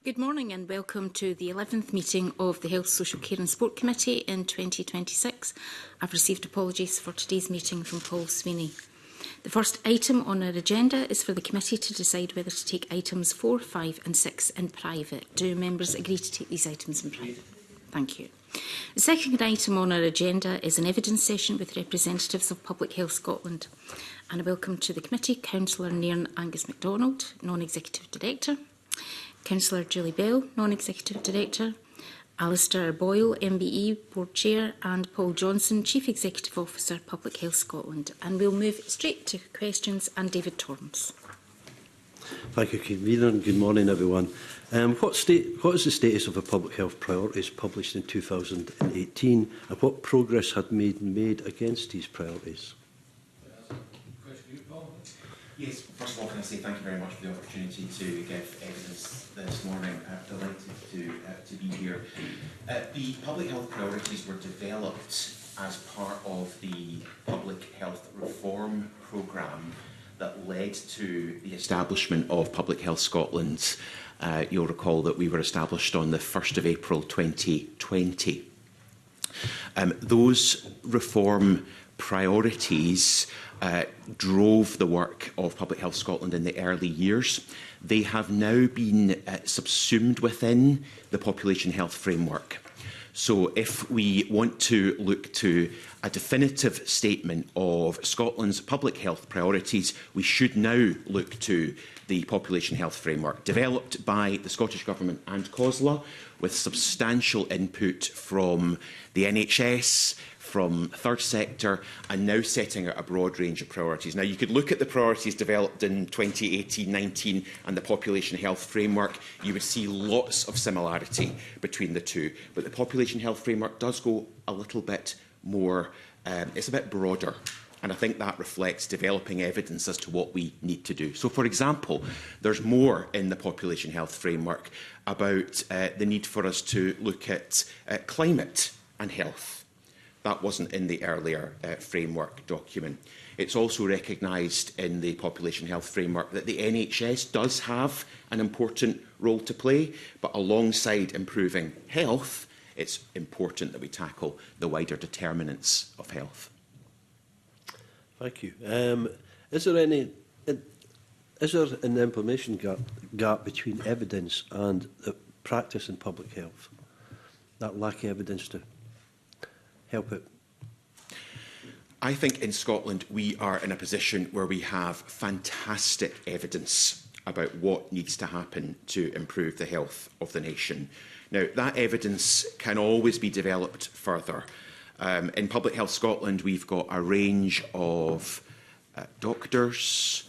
Good morning and welcome to the 11th meeting of the Health, Social Care and Sport Committee in 2026. I've received apologies for today's meeting from Paul Sweeney. The first item on our agenda is for the committee to decide whether to take items 4, 5 and 6 in private. Do members agree to take these items in private? Thank you. The second item on our agenda is an evidence session with representatives of Public Health Scotland. And a welcome to the committee, Councillor Nairn Angus MacDonald, Non-Executive Director, Councillor Julie Bell, Non-Executive Director, Alistair Boyle, MBE Board Chair, and Paul Johnson, Chief Executive Officer, Public Health Scotland. And we'll move straight to questions, and David Torrance. Thank you, Convener, and good morning, everyone. What is the status of the public health priorities published in 2018, and what progress had been made against these priorities? Yes, first of all, can I say thank you very much for the opportunity to give evidence this morning. I'm delighted to be here. The public health priorities were developed as part of the public health reform programme that led to the establishment of Public Health Scotland. You'll recall that we were established on the 1st of April 2020. Those reform priorities drove the work of Public Health Scotland in the early years. They have now been subsumed within the Population Health Framework. So if we want to look to a definitive statement of Scotland's public health priorities, we should now look to the Population Health Framework, developed by the Scottish Government and COSLA, with substantial input from the NHS, from third sector, and now setting out a broad range of priorities. Now, you could look at the priorities developed in 2018-19 and the Population Health Framework. You would see lots of similarity between the two. But the Population Health Framework does go a little bit more, it's a bit broader. And I think that reflects developing evidence as to what we need to do. So, for example, there's more in the Population Health Framework about the need for us to look at climate and health. That wasn't in the earlier framework document. It's also recognised in the Population Health Framework that the NHS does have an important role to play, but alongside improving health, it's important that we tackle the wider determinants of health. Thank you. Is there an implementation gap between evidence and the practice in public health? That lack of evidence to help it? I think in Scotland we are in a position where we have fantastic evidence about what needs to happen to improve the health of the nation. Now, that evidence can always be developed further. In Public Health Scotland, we've got a range of doctors,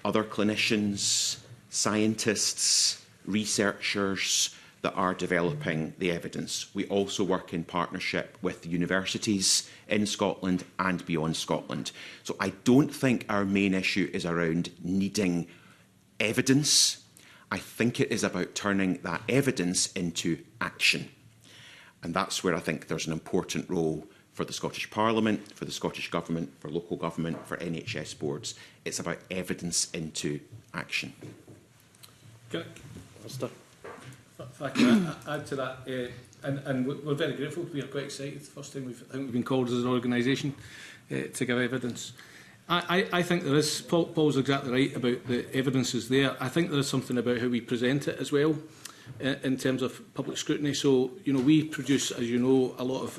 other clinicians, scientists, researchers that are developing the evidence. We also work in partnership with universities in Scotland and beyond Scotland. So I don't think our main issue is around needing evidence. I think it is about turning that evidence into action. And that's where I think there's an important role for the Scottish Parliament, for the Scottish Government, for local government, for NHS boards. It's about evidence into action. If I can add to that, and we're very grateful. We are quite excited. The first time I think we've been called as an organisation to give evidence. I think there is, Paul's exactly right about the evidence is there. I think there is something about how we present it as well in terms of public scrutiny. So, you know, we produce, as you know, a lot of,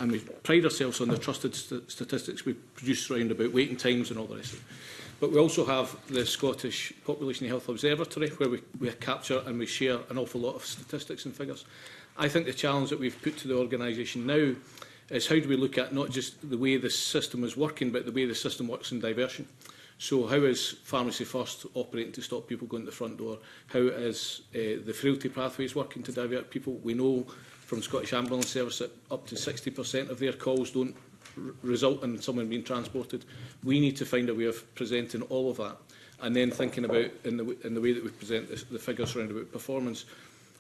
and we pride ourselves on the trusted statistics we produce around about waiting times and all the rest of it. But we also have the Scottish Population Health Observatory, where we capture and we share an awful lot of statistics and figures. I think the challenge that we've put to the organisation now is how do we look at not just the way the system is working, but the way the system works in diversion. So how is Pharmacy First operating to stop people going to the front door? How is the frailty pathways working to divert people? We know from Scottish Ambulance Service that up to 60% of their calls don't result in someone being transported. We need to find a way of presenting all of that, and then thinking about in the way that we present the figures around about performance.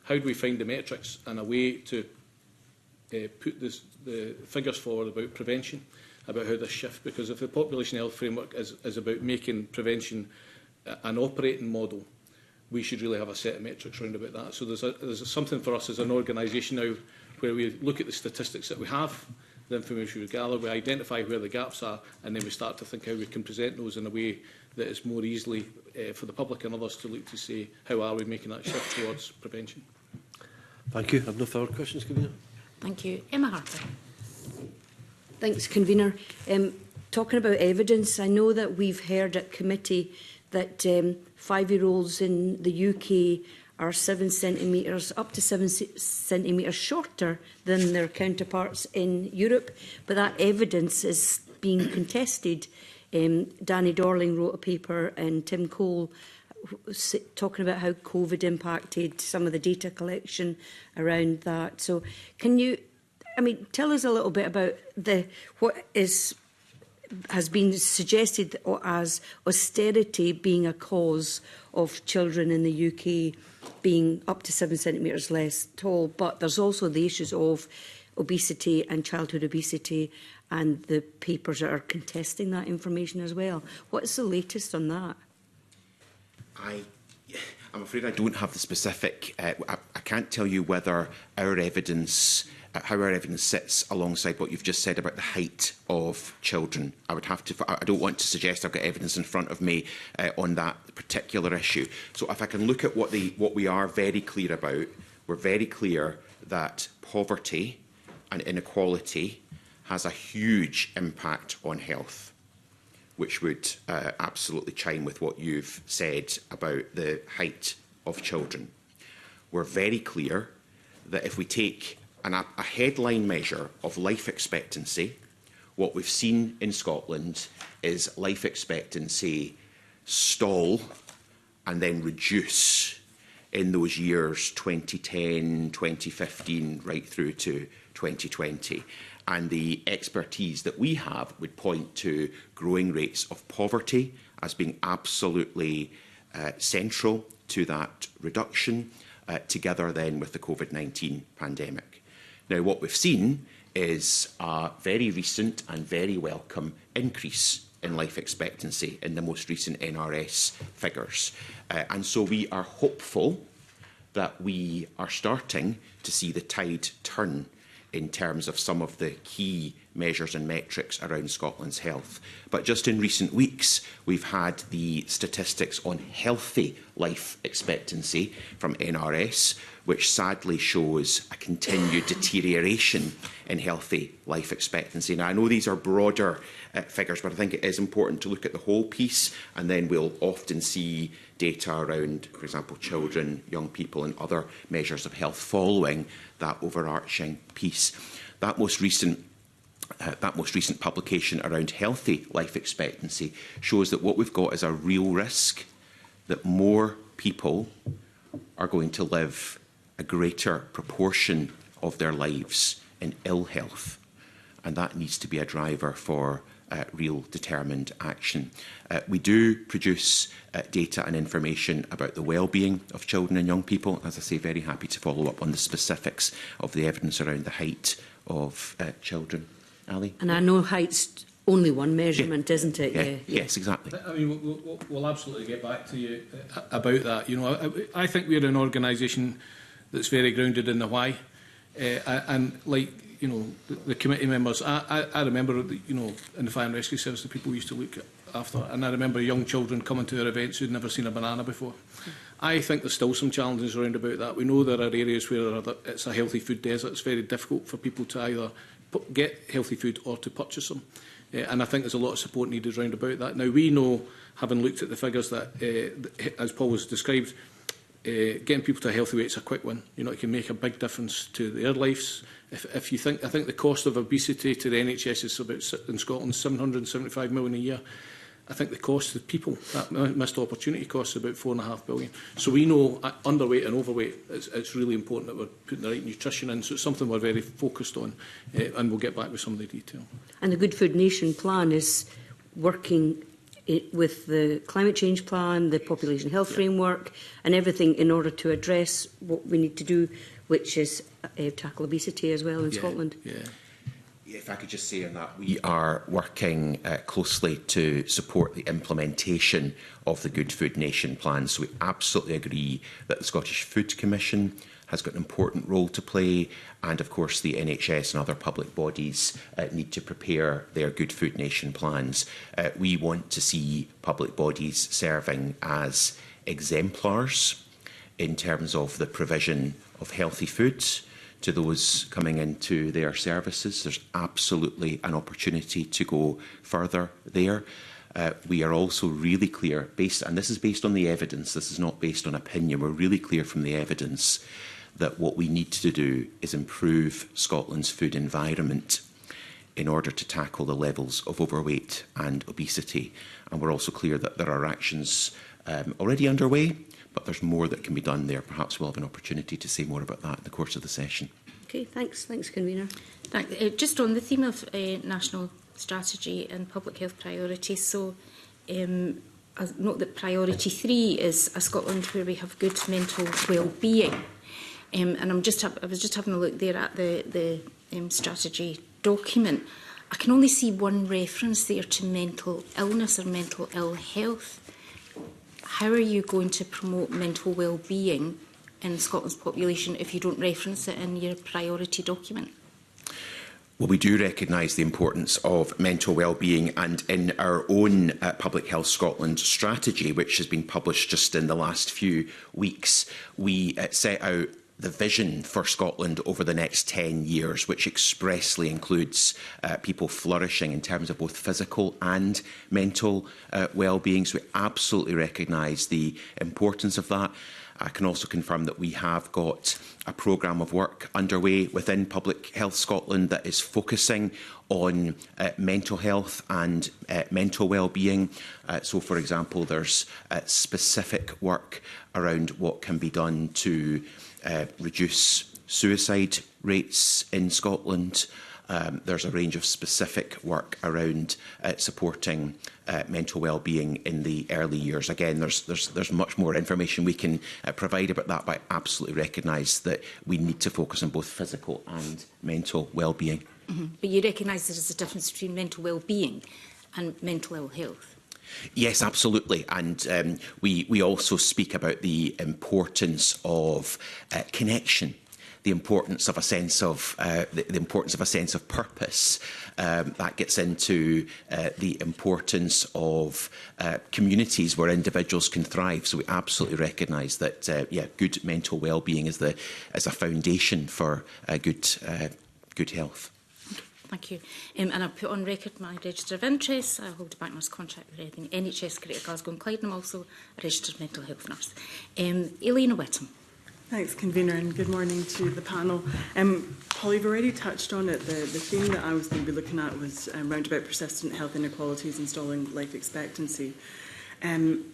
How do we find the metrics and a way to put the figures forward about prevention, about how this shift? Because if the Population Health Framework is about making prevention an operating model, we should really have a set of metrics around about that. So there's something for us as an organisation now where we look at the statistics that we have, the information we gather, we identify where the gaps are, and then we start to think how we can present those in a way that is more easily for the public and others to look to say, how are we making that shift towards prevention? Thank you. I have no further questions, Convener. Thank you. Emma Harper. Thanks, Convener. Talking about evidence, I know that we've heard at committee that 5-year-olds in the UK are 7 centimetres, up to 7 centimetres shorter than their counterparts in Europe, but that evidence is being contested. Danny Dorling wrote a paper and Tim Cole talking about how COVID impacted some of the data collection around that. So can you, tell us a little bit about what has been suggested as austerity being a cause of children in the UK being up to 7 centimetres less tall, but there's also the issues of obesity and childhood obesity, and the papers that are contesting that information as well. What's the latest on that? I'm afraid I don't have the specific. I can't tell you whether our evidence, how our evidence sits alongside what you've just said about the height of children. I would have to. I don't want to suggest I've got evidence in front of me on that particular issue. So if I can look at what we are very clear about, we're very clear that poverty and inequality has a huge impact on health, which would absolutely chime with what you've said about the height of children. We're very clear that if we take a headline measure of life expectancy, what we've seen in Scotland is life expectancy stall and then reduce in those years 2010, 2015, right through to 2020. And the expertise that we have would point to growing rates of poverty as being absolutely central to that reduction, together then with the COVID-19 pandemic. Now, what we've seen is a very recent and very welcome increase in life expectancy in the most recent NRS figures. And so we are hopeful that we are starting to see the tide turn in terms of some of the key measures and metrics around Scotland's health. But just in recent weeks, we've had the statistics on healthy life expectancy from NRS, which sadly shows a continued deterioration in healthy life expectancy. Now, I know these are broader figures, but I think it is important to look at the whole piece, and then we'll often see data around, for example, children, young people and other measures of health following that overarching piece. That most recent publication around healthy life expectancy shows that what we've got is a real risk that more people are going to live a greater proportion of their lives in ill health, and that needs to be a driver for real determined action. We do produce data and information about the well-being of children and young people. As I say, very happy to follow up on the specifics of the evidence around the height of children. Ali? And I know height's only one measurement, isn't it? Yeah. Yes, exactly. I mean, we'll absolutely get back to you about that. You know, I think we're an organisation that's very grounded in the why, and like, you know, the committee members, I remember, you know, in the Fire and Rescue Service, the people we used to look after, and I remember young children coming to our events who'd never seen a banana before. I think there's still some challenges around about that. We know there are areas where it's a healthy food desert. It's very difficult for people to either get healthy food or to purchase them. And I think there's a lot of support needed around about that. Now, we know, having looked at the figures, that, as Paul has described, getting people to a healthy weight is a quick win. You know, it can make a big difference to their lives. If you think, I think the cost of obesity to the NHS is about, in Scotland, 775 million a year. I think the cost to people, that missed opportunity cost, is about £4.5 billion. So we know underweight and overweight, it's really important that we're putting the right nutrition in. So it's something we're very focused on, and we'll get back with some of the detail. And the Good Food Nation plan is working with the climate change plan, the population health framework and everything in order to address what we need to do, which is tackle obesity as well in Scotland. If I could just say on that, we are working closely to support the implementation of the Good Food Nation plan. So we absolutely agree that the Scottish Food Commission has got an important role to play, and of course the NHS and other public bodies need to prepare their Good Food Nation plans. We want to see public bodies serving as exemplars in terms of the provision of healthy foods to those coming into their services. There's absolutely an opportunity to go further there. We are also really clear, and this is based on the evidence, this is not based on opinion, we're really clear from the evidence that what we need to do is improve Scotland's food environment in order to tackle the levels of overweight and obesity. And we're also clear that there are actions already underway, but there's more that can be done there. Perhaps we'll have an opportunity to say more about that in the course of the session. Okay, thanks. Thanks, Convener. Just on the theme of national strategy and public health priorities, so I note that priority 3 is a Scotland where we have good mental well-being. And I was just having a look there at the strategy document. I can only see one reference there to mental illness or mental ill health. How are you going to promote mental well-being in Scotland's population if you don't reference it in your priority document? Well, we do recognise the importance of mental well-being, and in our own Public Health Scotland strategy, which has been published just in the last few weeks, we set out the vision for Scotland over the next 10 years, which expressly includes people flourishing in terms of both physical and mental well-being. So we absolutely recognise the importance of that. I can also confirm that we have got a programme of work underway within Public Health Scotland that is focusing on mental health and mental well-being. So, for example, there's specific work around what can be done to reduce suicide rates in Scotland. There's a range of specific work around supporting mental well-being in the early years. Again, there's much more information we can provide about that, but I absolutely recognise that we need to focus on both physical and mental well-being. But you recognise there is a difference between mental well-being and mental ill health? Yes, absolutely. And we also speak about the importance of connection, the importance of a sense of the importance of a sense of purpose. That gets into the importance of communities where individuals can thrive. So we absolutely recognise that good mental well-being is a foundation for good health. Thank you. And I've put on record my register of interests. I hold a bank nurse contract with Reading NHS, Greater Glasgow and Clyde, and I'm also a registered mental health nurse. Elena Whittam. Thanks, Convener, and good morning to the panel. Paul, you've already touched on it. The theme that I was going to be looking at was round about persistent health inequalities and stalling life expectancy. In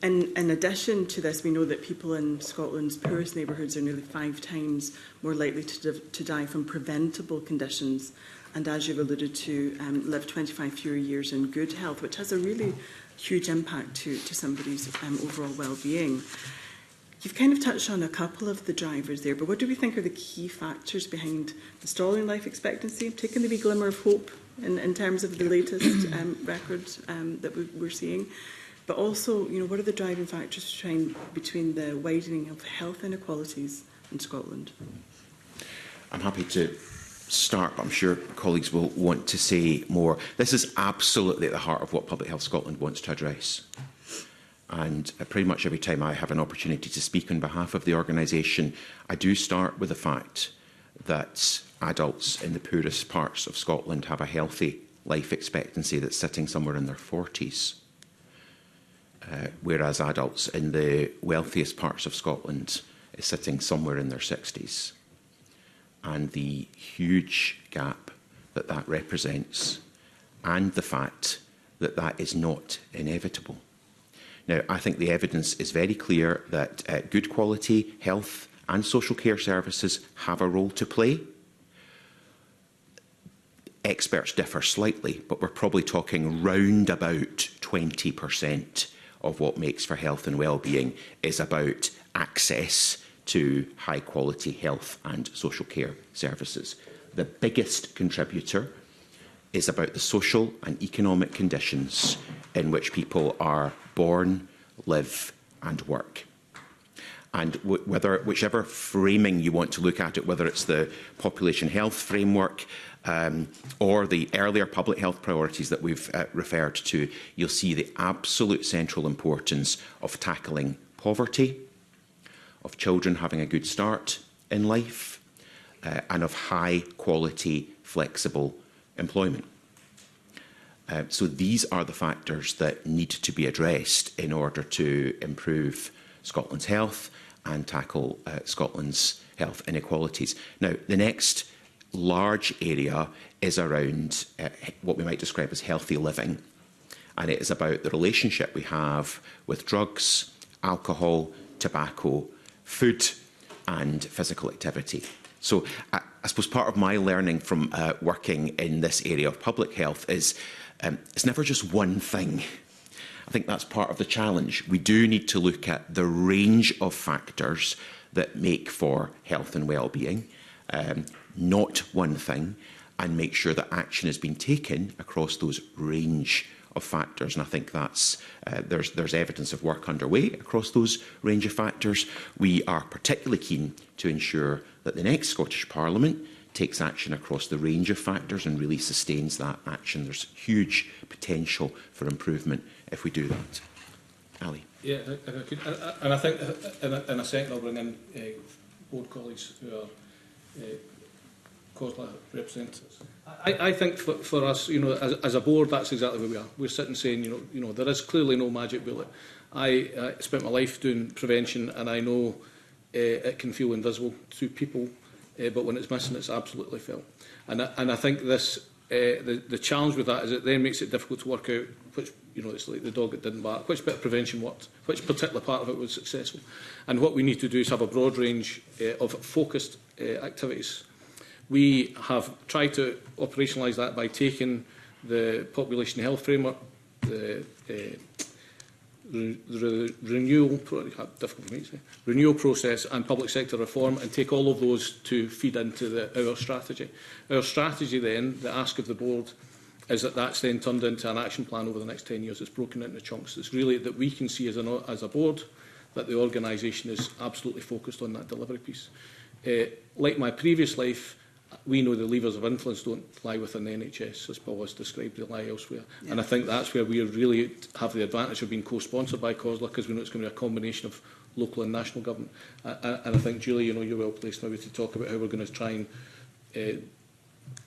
addition to this, we know that people in Scotland's poorest neighbourhoods are nearly 5 times more likely to die from preventable conditions, and as you've alluded to, live 25 fewer years in good health, which has a really huge impact to somebody's overall well-being. You've kind of touched on a couple of the drivers there, but what do we think are the key factors behind the stalling life expectancy, taking the wee glimmer of hope in terms of the latest records that we're seeing? But also, what are the driving factors between the widening of health inequalities in Scotland? I'm happy to start, but I'm sure colleagues will want to say more. This is absolutely at the heart of what Public Health Scotland wants to address. And pretty much every time I have an opportunity to speak on behalf of the organisation, I do start with the fact that adults in the poorest parts of Scotland have a healthy life expectancy that's sitting somewhere in their 40s. Whereas adults in the wealthiest parts of Scotland is sitting somewhere in their 60s. And the huge gap that represents, and the fact that that is not inevitable. Now, I think the evidence is very clear that good quality health and social care services have a role to play. Experts differ slightly, but we're probably talking round about 20% of what makes for health and well-being is about access to high-quality health and social care services. The biggest contributor is about the social and economic conditions in which people are born, live and work. And whichever framing you want to look at it, whether it's the population health framework or the earlier public health priorities that we've referred to, you'll see the absolute central importance of tackling poverty, of children having a good start in life, and of high quality, flexible employment. So these are the factors that need to be addressed in order to improve Scotland's health and tackle Scotland's health inequalities. Now, the next large area is around what we might describe as healthy living, and it is about the relationship we have with drugs, alcohol, tobacco, food and physical activity. So I suppose part of my learning from working in this area of public health is it's never just one thing. I think that's part of the challenge. We do need to look at the range of factors that make for health and well-being, not one thing, and make sure that action is being taken across those range of factors. And I think that's there's evidence of work underway across those range of factors. We are particularly keen to ensure that the next Scottish Parliament takes action across the range of factors and really sustains that action. There's huge potential for improvement if we do that. Ali. Yeah, if I could, and I think in a second I'll bring in board colleagues who are COSLA representatives. I think for us, as a board, that's exactly where we are. We're sitting saying, there is clearly no magic bullet. I spent my life doing prevention, and I know it can feel invisible to people, but when it's missing, it's absolutely felt. And I think this the challenge with that is it then makes it difficult to work out which, it's like the dog that didn't bark, which bit of prevention worked, which particular part of it was successful. And what we need to do is have a broad range of focused activities. We have tried to operationalise that by taking the population health framework, the renewal process and public sector reform, and take all of those to feed into our strategy. Our strategy then, the ask of the board, is that that's then turned into an action plan over the next 10 years. It's broken into chunks. It's really that we can see as a board that the organisation is absolutely focused on that delivery piece. Like my previous life, we know the levers of influence don't lie within the NHS, as Paul has described, they lie elsewhere. Yeah. And I think that's where we really have the advantage of being co-sponsored by COSLA, because we know it's going to be a combination of local and national government. And I think, Julie, you're well placed maybe to talk about how we're going to try and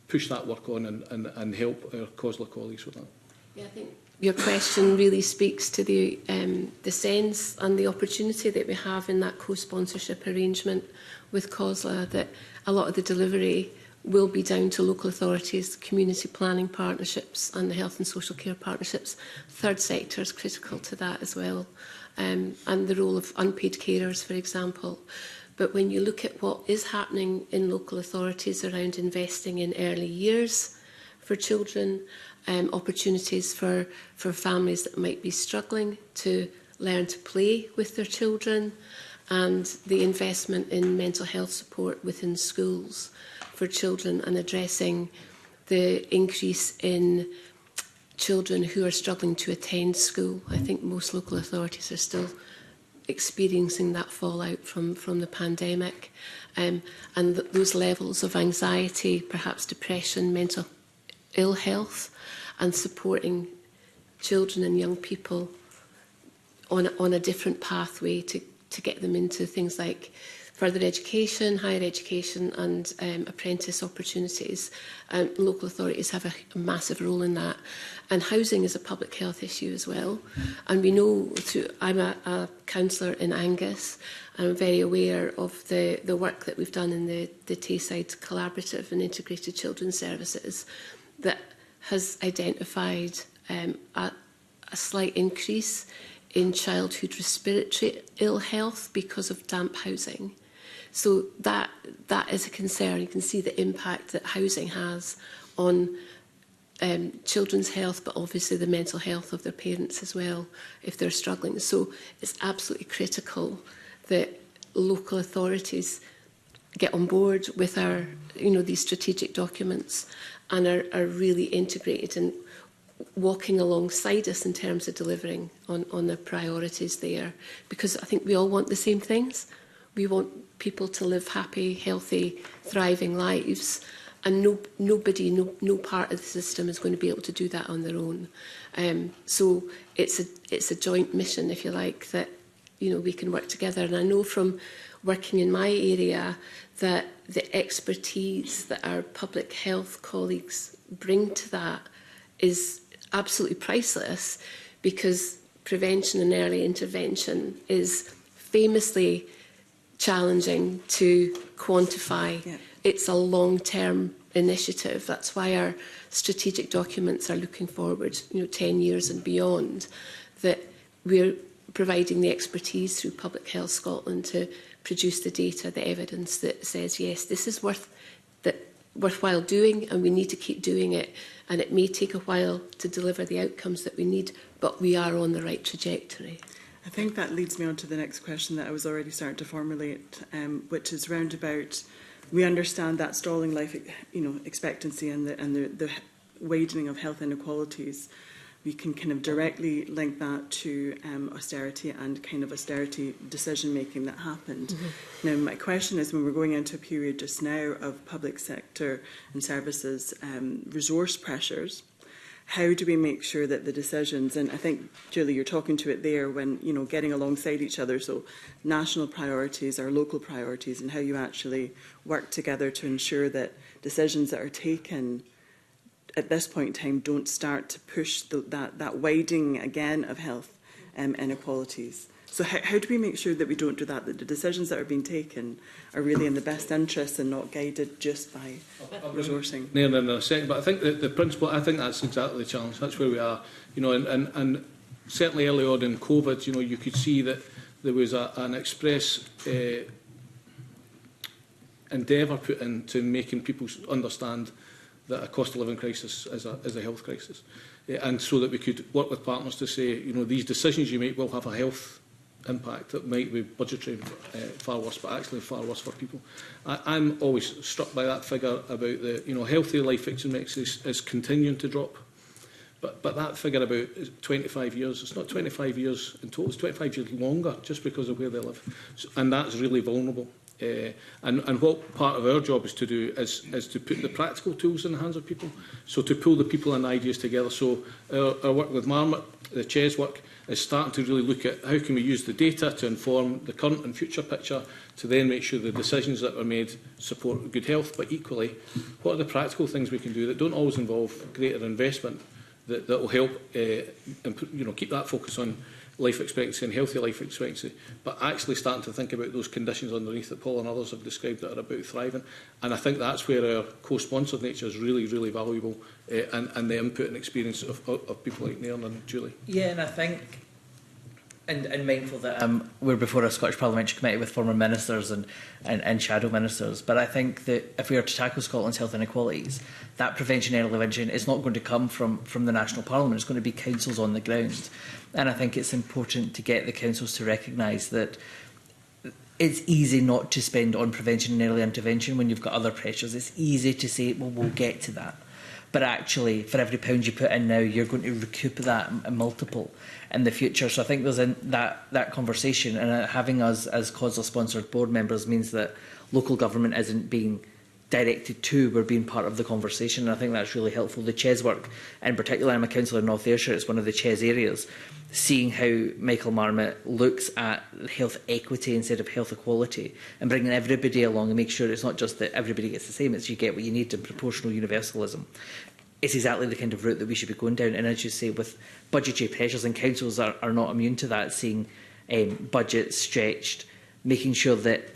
push that work on and help our COSLA colleagues with that. Yeah, I think your question really speaks to the sense and the opportunity that we have in that co-sponsorship arrangement with COSLA, that a lot of the delivery will be down to local authorities, community planning partnerships and the health and social care partnerships. Third sector is critical to that as well, and the role of unpaid carers, for example. But when you look at what is happening in local authorities around investing in early years for children, opportunities for families that might be struggling to learn to play with their children, and the investment in mental health support within schools for children, and addressing the increase in children who are struggling to attend school. I think most local authorities are still experiencing that fallout from the pandemic, and those levels of anxiety, perhaps depression, mental ill health, and supporting children and young people on a different pathway to get them into things like further education, higher education and apprentice opportunities. Local authorities have a massive role in that. And housing is a public health issue as well. And we know, I'm a councillor in Angus, and I'm very aware of the work that we've done in the Tayside Collaborative and Integrated Children's Services that has identified a slight increase in childhood respiratory ill health because of damp housing. So that is a concern. You can see the impact that housing has on children's health, but obviously the mental health of their parents as well, if they're struggling. So it's absolutely critical that local authorities get on board with our, these strategic documents and are really integrated and walking alongside us in terms of delivering on the priorities there. Because I think we all want the same things. We want people to live happy, healthy, thriving lives. And no part of the system is going to be able to do that on their own. So it's a joint mission, if you like, that we can work together. And I know from working in my area that the expertise that our public health colleagues bring to that is absolutely priceless, because prevention and early intervention is famously challenging to quantify. Yeah. It's a long-term initiative. That's why our strategic documents are looking forward, 10 years and beyond, that we're providing the expertise through Public Health Scotland to produce the data, the evidence that says, yes, this is worthwhile doing, and we need to keep doing it. And it may take a while to deliver the outcomes that we need, but we are on the right trajectory. I think that leads me on to the next question that I was already starting to formulate, which is round about, we understand that stalling life expectancy and the widening of health inequalities. We can kind of directly link that to austerity and kind of austerity decision-making that happened. Mm-hmm. Now, my question is, when we're going into a period just now of public sector and services resource pressures, how do we make sure that the decisions, and I think, Julie, you're talking to it there, when, getting alongside each other, so national priorities or local priorities, and how you actually work together to ensure that decisions that are taken at this point in time don't start to push that widening again of health inequalities. So how do we make sure that we don't do that the decisions that are being taken are really in the best interest and not guided just by resourcing? No, in a second, but I think that the principle, I think that's exactly the challenge. That's where we are. And certainly early on in COVID, you could see that there was an express endeavour put into making people understand that a cost of living crisis is a health crisis. And so that we could work with partners to say, these decisions you make will have a health impact that might be budgetary far worse, but actually far worse for people. I'm always struck by that figure about the, healthy life expectancy is continuing to drop. But that figure about 25 years, it's not 25 years in total, it's 25 years longer just because of where they live. So, and that's really vulnerable. And what part of our job is to do is to put the practical tools in the hands of people, so to pull the people and ideas together. So our work with Marmot, the CHES work, is starting to really look at how can we use the data to inform the current and future picture to then make sure the decisions that are made support good health, but equally, what are the practical things we can do that don't always involve greater investment that will help keep that focus on life expectancy and healthy life expectancy, but actually starting to think about those conditions underneath that Paul and others have described that are about thriving. And I think that's where our co-sponsored nature is really, really valuable, and the input and experience of people like Nairn and Julie. Yeah, and I think, and mindful that we're before a Scottish Parliamentary Committee with former ministers and shadow ministers, but I think that if we are to tackle Scotland's health inequalities, that prevention and early intervention is not going to come from the National Parliament. It's going to be councils on the ground. And I think it's important to get the councils to recognise that it's easy not to spend on prevention and early intervention when you've got other pressures. It's easy to say, well, we'll get to that. But actually, for every pound you put in now, you're going to recoup that a multiple in the future. So I think there's that conversation, and having us as COSLA-sponsored board members means that local government isn't being directed to, we're being part of the conversation, and I think that's really helpful. The CHES work, in particular, I'm a councillor in North Ayrshire, it's one of the CHES areas, seeing how Michael Marmot looks at health equity instead of health equality, and bringing everybody along and make sure it's not just that everybody gets the same, it's you get what you need in proportional universalism. It's exactly the kind of route that we should be going down, and as you say, with budgetary pressures, and councils are not immune to that, seeing budgets stretched, making sure that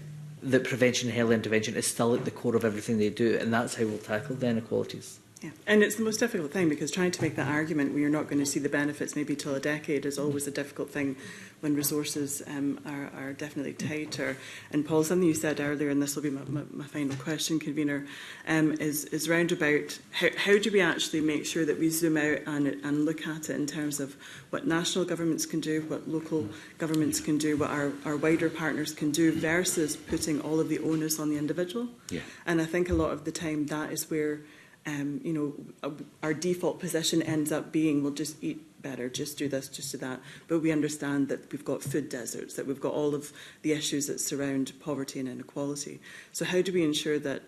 prevention and early intervention is still at the core of everything they do, and that's how we'll tackle the inequalities. Yeah, and it's the most difficult thing, because trying to make that argument when you're not going to see the benefits maybe till a decade is always a difficult thing when resources are definitely tighter. And Paul, something you said earlier, and this will be my final question, Convener, is round about how do we actually make sure that we zoom out and look at it in terms of what national governments can do, what local governments can do, what our wider partners can do, versus putting all of the onus on the individual. Yeah. And I think a lot of the time that is where our default position ends up being, we'll just eat better, just do this, just do that. But we understand that we've got food deserts, that we've got all of the issues that surround poverty and inequality. So how do we ensure that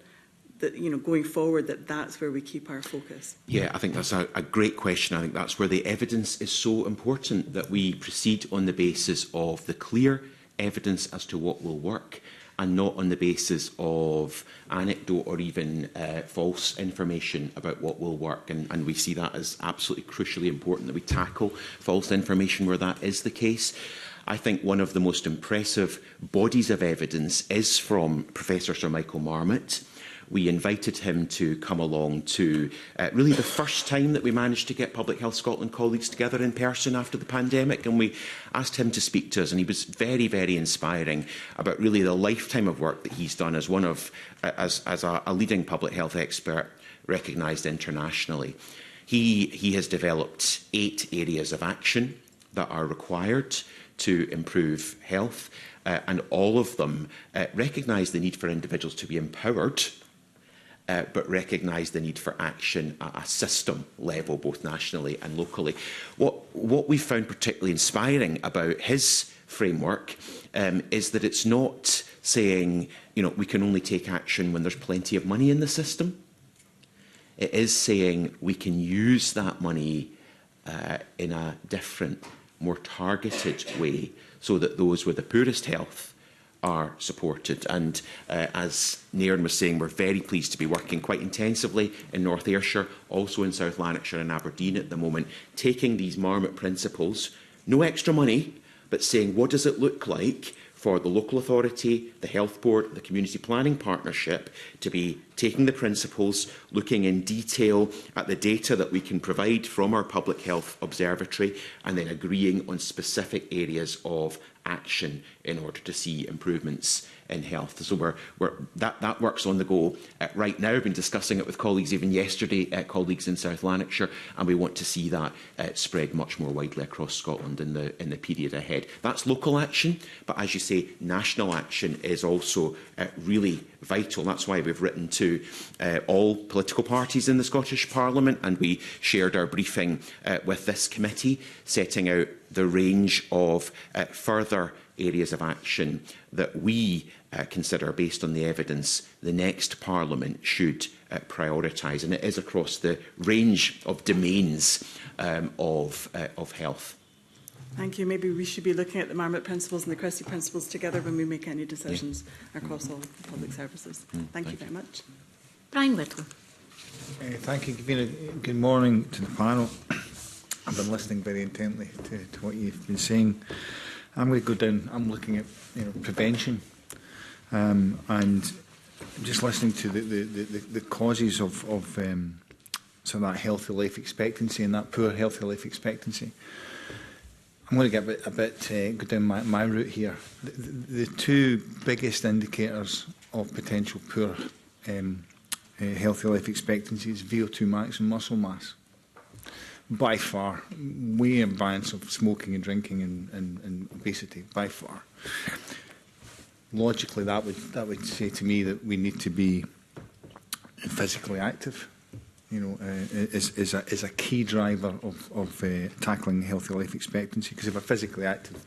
going forward, that's where we keep our focus? Yeah, I think that's a great question. I think that's where the evidence is so important, that we proceed on the basis of the clear evidence as to what will work, and not on the basis of anecdote or even false information about what will work. And we see that as absolutely crucially important, that we tackle false information where that is the case. I think one of the most impressive bodies of evidence is from Professor Sir Michael Marmot. We invited him to come along to really the first time that we managed to get Public Health Scotland colleagues together in person after the pandemic, and we asked him to speak to us, and he was very, very inspiring about really the lifetime of work that he's done as as a leading public health expert recognised internationally. He has developed 8 areas of action that are required to improve health, and all of them recognise the need for individuals to be empowered, but recognise the need for action at a system level, both nationally and locally. What we found particularly inspiring about his framework is that it's not saying, we can only take action when there's plenty of money in the system. It is saying we can use that money in a different, more targeted way, so that those with the poorest health are supported. And as Nairn was saying, we're very pleased to be working quite intensively in North Ayrshire, also in South Lanarkshire and Aberdeen at the moment, taking these Marmot principles, no extra money, but saying what does it look like for the local authority, the health board, the community planning partnership to be taking the principles, looking in detail at the data that we can provide from our Public Health Observatory, and then agreeing on specific areas of action in order to see improvements in health. So that work's on the go right now. I've been discussing it with colleagues even yesterday, colleagues in South Lanarkshire, and we want to see that spread much more widely across Scotland in the period ahead. That's local action, but as you say, national action is also really vital. That's why we've written to all political parties in the Scottish Parliament, and we shared our briefing with this committee, setting out the range of further areas of action that we consider, based on the evidence, the next Parliament should prioritise. And it is across the range of domains of health. Thank you. Maybe we should be looking at the Marmot principles and the Christie principles together when we make any decisions across all the public services. Thank you very much. Brian Whittle. Thank you, Convener. Good morning to the panel. I've been listening very intently to what you've been saying. I'm going to go down. I'm looking at prevention, and just listening to the causes of some of that healthy life expectancy and that poor healthy life expectancy. I'm going to get a bit go down my route here. The 2 biggest indicators of potential poor healthy life expectancy is VO2 max and muscle mass. By far, way in advance of smoking and drinking and obesity, by far. Logically, that would say to me that we need to be physically active. Is a key driver of tackling healthy life expectancy. Because if we're physically active,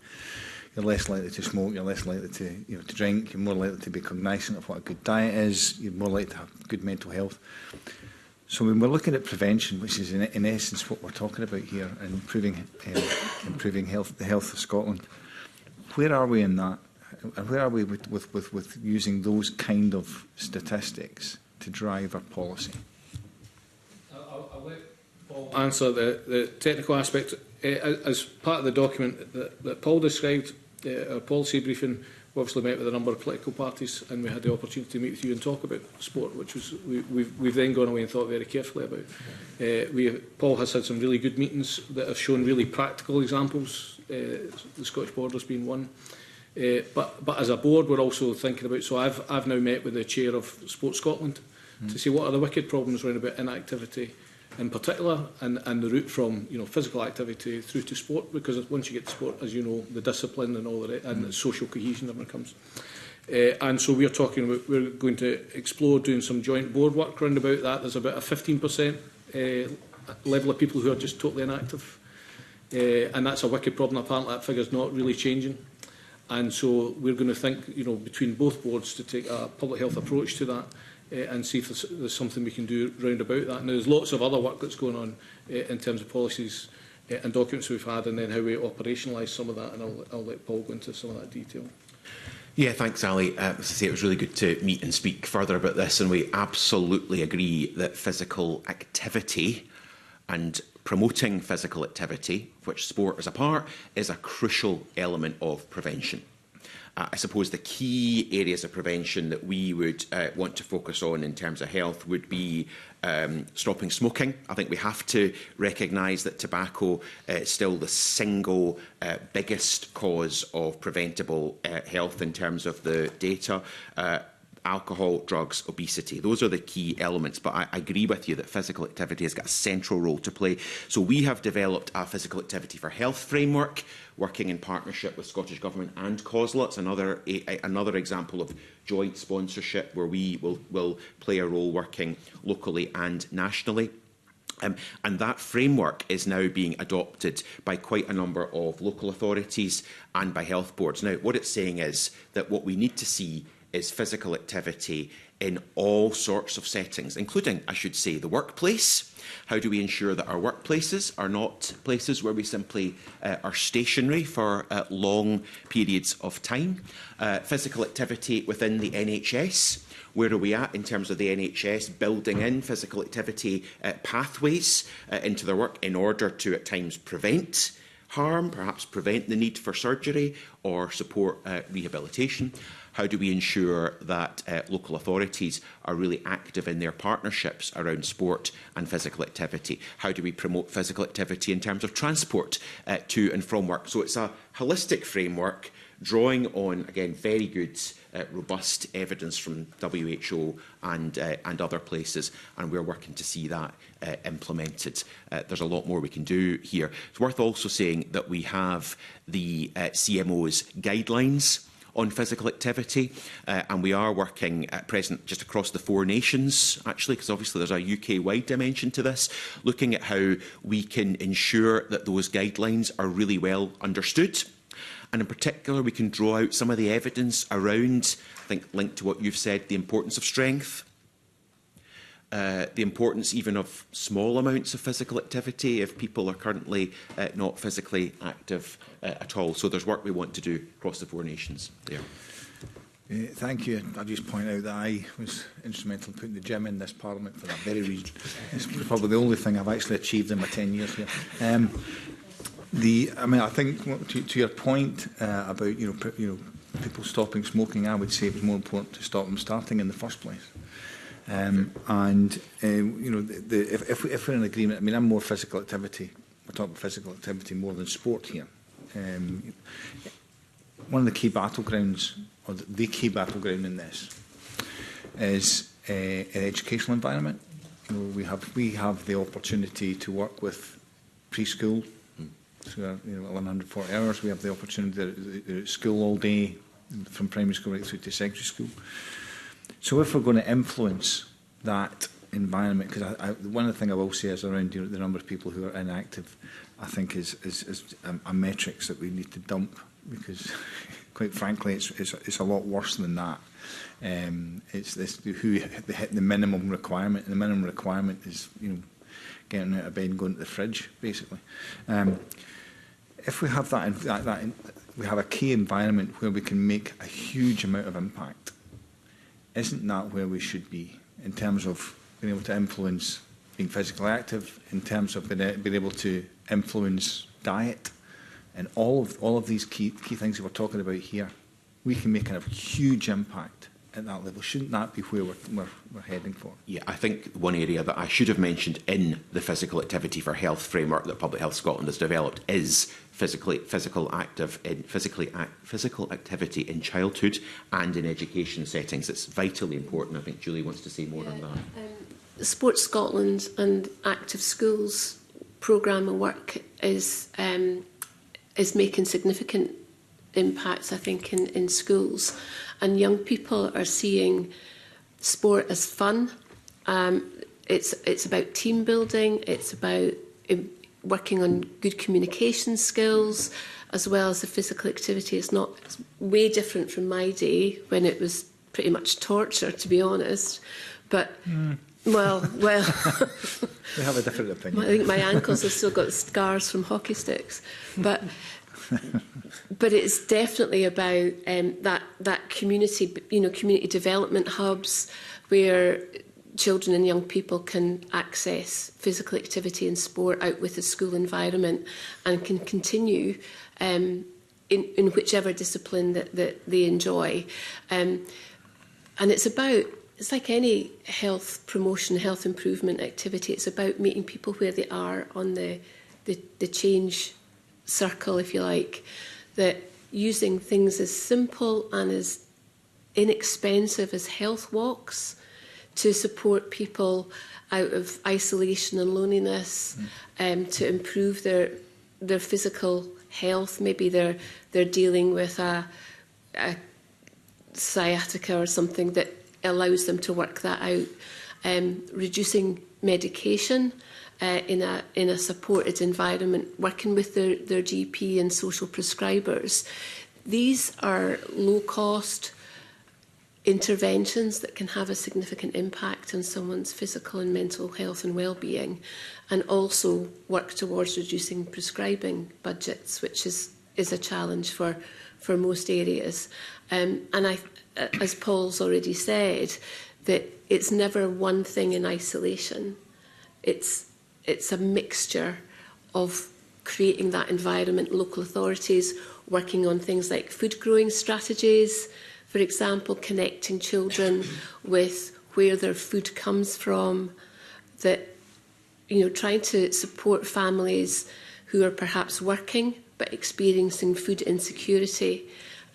you're less likely to smoke, you're less likely to drink, you're more likely to be cognizant of what a good diet is, you're more likely to have good mental health. So when we're looking at prevention, which is in essence what we're talking about here, and improving health, the health of Scotland, where are we in that? And where are we with using those kind of statistics to drive our policy? I'll let Paul answer the technical aspect. As part of the document that Paul described, our policy briefing, we obviously met with a number of political parties, and we had the opportunity to meet with you and talk about sport, which was we've then gone away and thought very carefully about. Paul has had some really good meetings that have shown really practical examples, the Scottish Borders being one. But as a board, we're also thinking about, so I've now met with the chair of Sport Scotland to see what are the wicked problems around about inactivity in particular, and the route from physical activity through to sport, because once you get to sport, as you know, the discipline and all that, and the social cohesion that comes. And so we're talking about, we're going to explore doing some joint board work around about that. There's about a 15% level of people who are just totally inactive, and that's a wicked problem. Apparently that figure's not really changing. And so we're going to think, between both boards to take a public health approach to that, and see if there's something we can do round about that. Now, there's lots of other work that's going on in terms of policies and documents we've had, and then how we operationalise some of that, and I'll let Paul go into some of that detail. Yeah, thanks, Ali. As I say, it was really good to meet and speak further about this, and we absolutely agree that physical activity and promoting physical activity, of which sport is a part, is a crucial element of prevention. I suppose the key areas of prevention that we would want to focus on in terms of health would be stopping smoking. I think we have to recognise that tobacco is still the single biggest cause of preventable health in terms of the data. Alcohol, drugs, obesity. Those are the key elements, but I agree with you that physical activity has got a central role to play. So we have developed a physical activity for health framework, working in partnership with Scottish Government and COSLA. It's another example of joint sponsorship where we will play a role working locally and nationally. And that framework is now being adopted by quite a number of local authorities and by health boards. Now, what it's saying is that what we need to see is physical activity in all sorts of settings, including, I should say, the workplace. How do we ensure that our workplaces are not places where we simply are stationary for long periods of time? Physical activity within the NHS. Where are we at in terms of the NHS building in physical activity pathways into their work in order to, at times, prevent harm, perhaps prevent the need for surgery or support rehabilitation? How do we ensure that local authorities are really active in their partnerships around sport and physical activity? How do we promote physical activity in terms of transport to and from work? So it's a holistic framework drawing on, again, very good, robust evidence from WHO and other places, and we're working to see that implemented. There's a lot more we can do here. It's worth also saying that we have the CMO's guidelines on physical activity, and we are working at present just across the 4 nations, actually, because obviously there's a UK-wide dimension to this, looking at how we can ensure that those guidelines are really well understood. And in particular, we can draw out some of the evidence around, I think, linked to what you've said, the importance of strength, the importance even of small amounts of physical activity if people are currently not physically active at all. So there's work we want to do across the 4 nations there. Thank you. I'll just point out that I was instrumental in putting the gym in this Parliament for that very reason. It's probably the only thing I've actually achieved in my 10 years here. I think to your point about people stopping smoking, I would say it was more important to stop them starting in the first place. If we're in agreement, I'm more physical activity. We're talking about physical activity more than sport here. One of the key battlegrounds, or the key battleground in this, is an educational environment. We have the opportunity to work with preschool. So 1,140 hours. We have the opportunity to at school all day, from primary school right through to secondary school. So if we're going to influence that environment, because one of the things I will say is around the number of people who are inactive, I think is a metrics that we need to dump, because quite frankly it's a lot worse than that. It's this who hit the minimum requirement, and the minimum requirement is getting out of bed and going to the fridge, basically. If we have we have a key environment where we can make a huge amount of impact. Isn't that where we should be in terms of being able to influence being physically active, in terms of being able to influence diet, And all of these key things that we're talking about here, we can make a huge impact at that level. Shouldn't that be where we're heading for? Yeah, I think one area that I should have mentioned in the physical activity for health framework that Public Health Scotland has developed is physical activity in childhood and in education settings. It's vitally important. I think Julie wants to say more on that. Sports Scotland and Active Schools programme of work is making significant impacts, I think, in schools. And young people are seeing sport as fun. It's about team building. It's about working on good communication skills, as well as the physical activity. It's way different from my day when it was pretty much torture, to be honest. But well, we have a different opinion. I think my ankles have still got scars from hockey sticks, but it's definitely about that community, community development hubs where children and young people can access physical activity and sport out with the school environment and can continue in whichever discipline that they enjoy. And it's like any health promotion, health improvement activity. It's about meeting people where they are on the change circle, if you like, that using things as simple and as inexpensive as health walks to support people out of isolation and loneliness, to improve their physical health. Maybe they're dealing with a sciatica or something that allows them to work that out. Reducing medication in a supported environment, working with their GP and social prescribers. These are low-cost interventions that can have a significant impact on someone's physical and mental health and well-being, and also work towards reducing prescribing budgets, which is a challenge for most areas. And as Paul's already said, that it's never one thing in isolation. It's a mixture of creating that environment, local authorities working on things like food growing strategies, for example, connecting children with where their food comes from, that, trying to support families who are perhaps working but experiencing food insecurity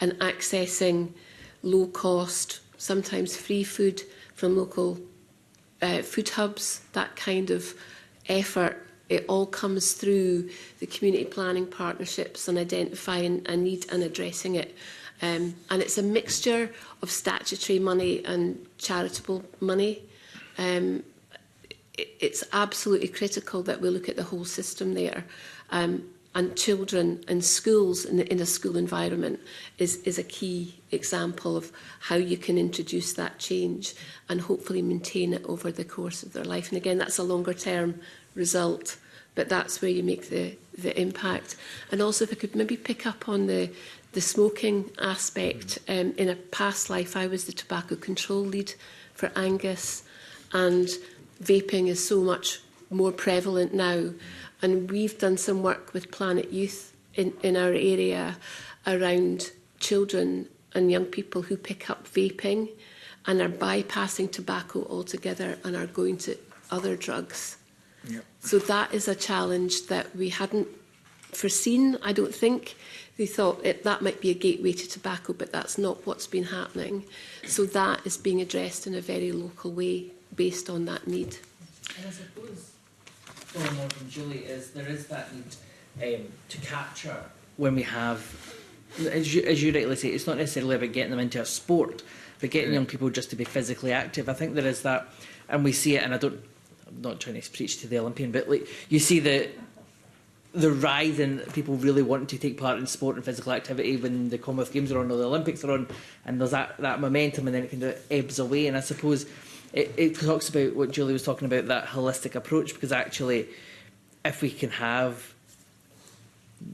and accessing low-cost, sometimes free food from local food hubs. That kind of effort, it all comes through the community planning partnerships and identifying a need and addressing it. And it's a mixture of statutory money and charitable money. It's absolutely critical that we look at the whole system there. And children in schools, in a school environment, is a key example of how you can introduce that change and hopefully maintain it over the course of their life. And again, that's a longer term result, but that's where you make the impact. And also, if I could maybe pick up on the smoking aspect, in a past life I was the tobacco control lead for Angus, and vaping is so much more prevalent now. And we've done some work with Planet Youth in our area around children and young people who pick up vaping and are bypassing tobacco altogether and are going to other drugs. Yep. So that is a challenge that we hadn't foreseen, I don't think. They thought that might be a gateway to tobacco, but that's not what's been happening. So that is being addressed in a very local way based on that need. And I suppose, following on from Julie, there is that need to capture when we have, as you rightly say, it's not necessarily about getting them into a sport, but getting young people just to be physically active. I think there is that, and we see it, and I'm not trying to preach to the Olympian, but you see the rise in people really wanting to take part in sport and physical activity when the Commonwealth Games are on or the Olympics are on, and there's that momentum, and then it kind of ebbs away. And I suppose it talks about what Julie was talking about, that holistic approach, because actually if we can have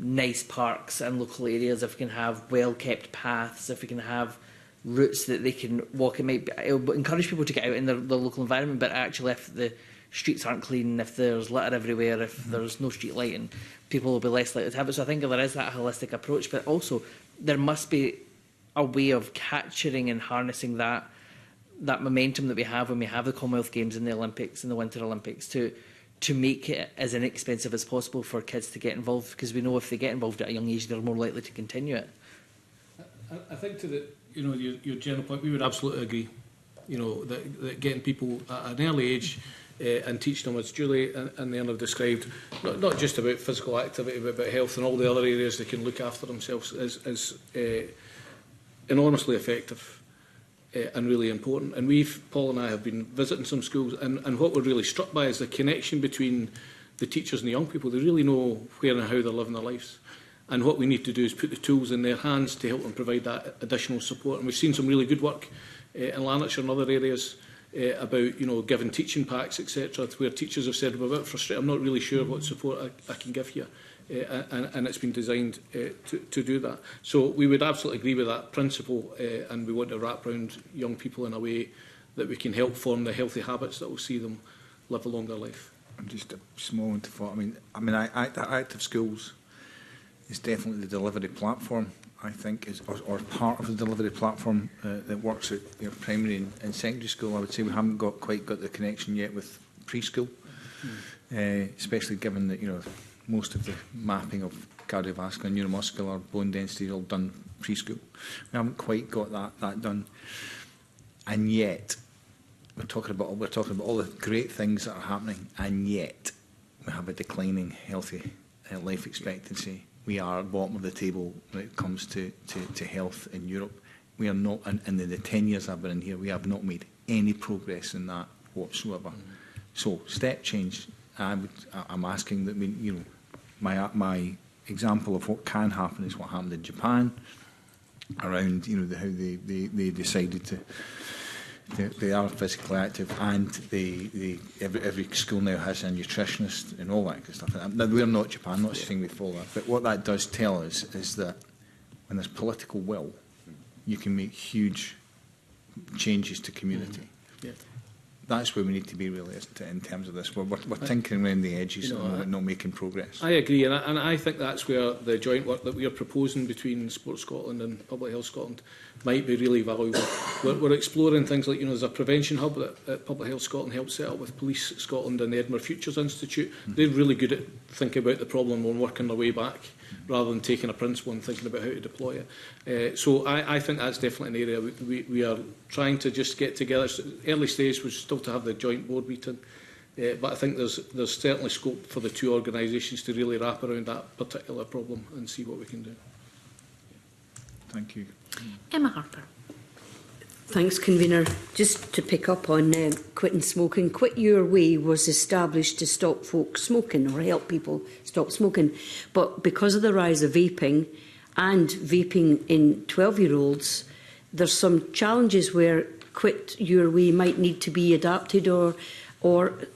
nice parks and local areas, if we can have well-kept paths, if we can have routes that they can walk, it'll encourage people to get out in the local environment. But actually, if the streets aren't clean, if there's litter everywhere, if there's no street lighting, people will be less likely to have it. So I think there is that holistic approach, but also there must be a way of capturing and harnessing that momentum that we have when we have the Commonwealth Games and the Olympics and the Winter Olympics to make it as inexpensive as possible for kids to get involved, because we know if they get involved at a young age, they're more likely to continue it. I think to your general point, we would absolutely agree. That getting people at an early age and teaching them, as Julie and the other have described, not just about physical activity, but about health and all the other areas they can look after themselves, is enormously effective and really important. And Paul and I have been visiting some schools, and what we're really struck by is the connection between the teachers and the young people. They really know where and how they're living their lives. And what we need to do is put the tools in their hands to help them provide that additional support. And we've seen some really good work in Lanarkshire and other areas about giving teaching packs, etc., where teachers have said, I'm a bit frustrated, I'm not really sure what support I can give here. And it's been designed to do that. So we would absolutely agree with that principle, and we want to wrap around young people in a way that we can help form the healthy habits that will see them live a longer life. I'm just a small one to thought. Active Schools is definitely the delivery platform, I think, or part of the delivery platform that works at primary and secondary school. I would say we haven't quite got the connection yet with preschool, especially given that most of the mapping of cardiovascular, neuromuscular, bone density is all done preschool. We haven't quite got that done, and yet we're talking about all the great things that are happening, and yet we have a declining healthy life expectancy. We are at the bottom of the table when it comes to health in Europe. We are not, and in the 10 years I've been in here, we have not made any progress in that whatsoever. So, step change. I'm asking that my example of what can happen is what happened in Japan around how they decided to. They are physically active, and every school now has a nutritionist and all that kind of stuff. Now, we're not Japan, not saying we follow that, but what that does tell us is that when there's political will, you can make huge changes to community. Yeah. That's where we need to be really, isn't it, in terms of this. We're tinkering around the edges and not making progress. I agree, and I think that's where the joint work that we are proposing between Sport Scotland and Public Health Scotland might be really valuable. We're exploring things like, there's a prevention hub that Public Health Scotland helped set up with Police Scotland and the Edinburgh Futures Institute. They're really good at thinking about the problem and working their way back, rather than taking a principle and thinking about how to deploy it. So I think that's definitely an area we are trying to just get together. Early stage, we're still to have the joint board meeting, but I think there's certainly scope for the two organisations to really wrap around that particular problem and see what we can do. Thank you. Emma Harper. Thanks, Convener. Just to pick up on quitting smoking, Quit Your Way was established to stop folk smoking or help people stop smoking. But because of the rise of vaping and vaping in 12-year-olds, there's some challenges where Quit Your Way might need to be adapted or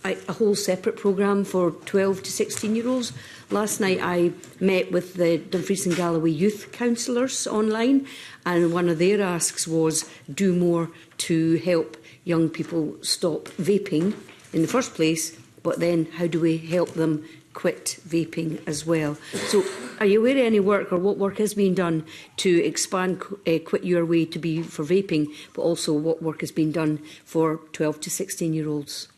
a whole separate programme for 12 to 16-year-olds. Last night I met with the Dumfries and Galloway youth counsellors online, and one of their asks was do more to help young people stop vaping in the first place, but then how do we help them quit vaping as well? So are you aware of any work, or what work is being done to expand Quit Your Way to be for vaping, but also what work is being done for 12 to 16-year-olds?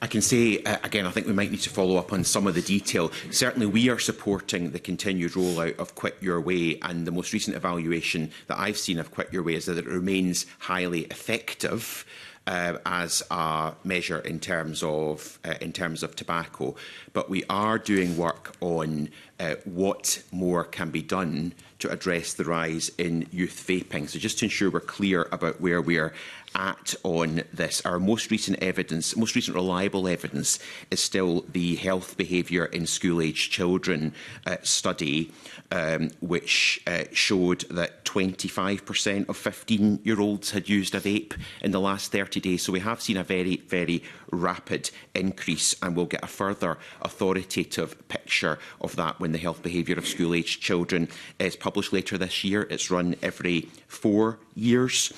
I can say, again, I think we might need to follow up on some of the detail. Certainly, we are supporting the continued rollout of Quit Your Way, and the most recent evaluation that I've seen of Quit Your Way is that it remains highly effective as a measure in terms of tobacco. But we are doing work on what more can be done to address the rise in youth vaping. So just to ensure we're clear about where we're at on this, our most recent reliable evidence is still the health behaviour in school-aged children study, which showed that 25% of 15-year-olds had used a vape in the last 30 days. So we have seen a very, very rapid increase, and we'll get a further authoritative picture of that when the health behaviour of school-aged children is published later this year. It's run every 4 years.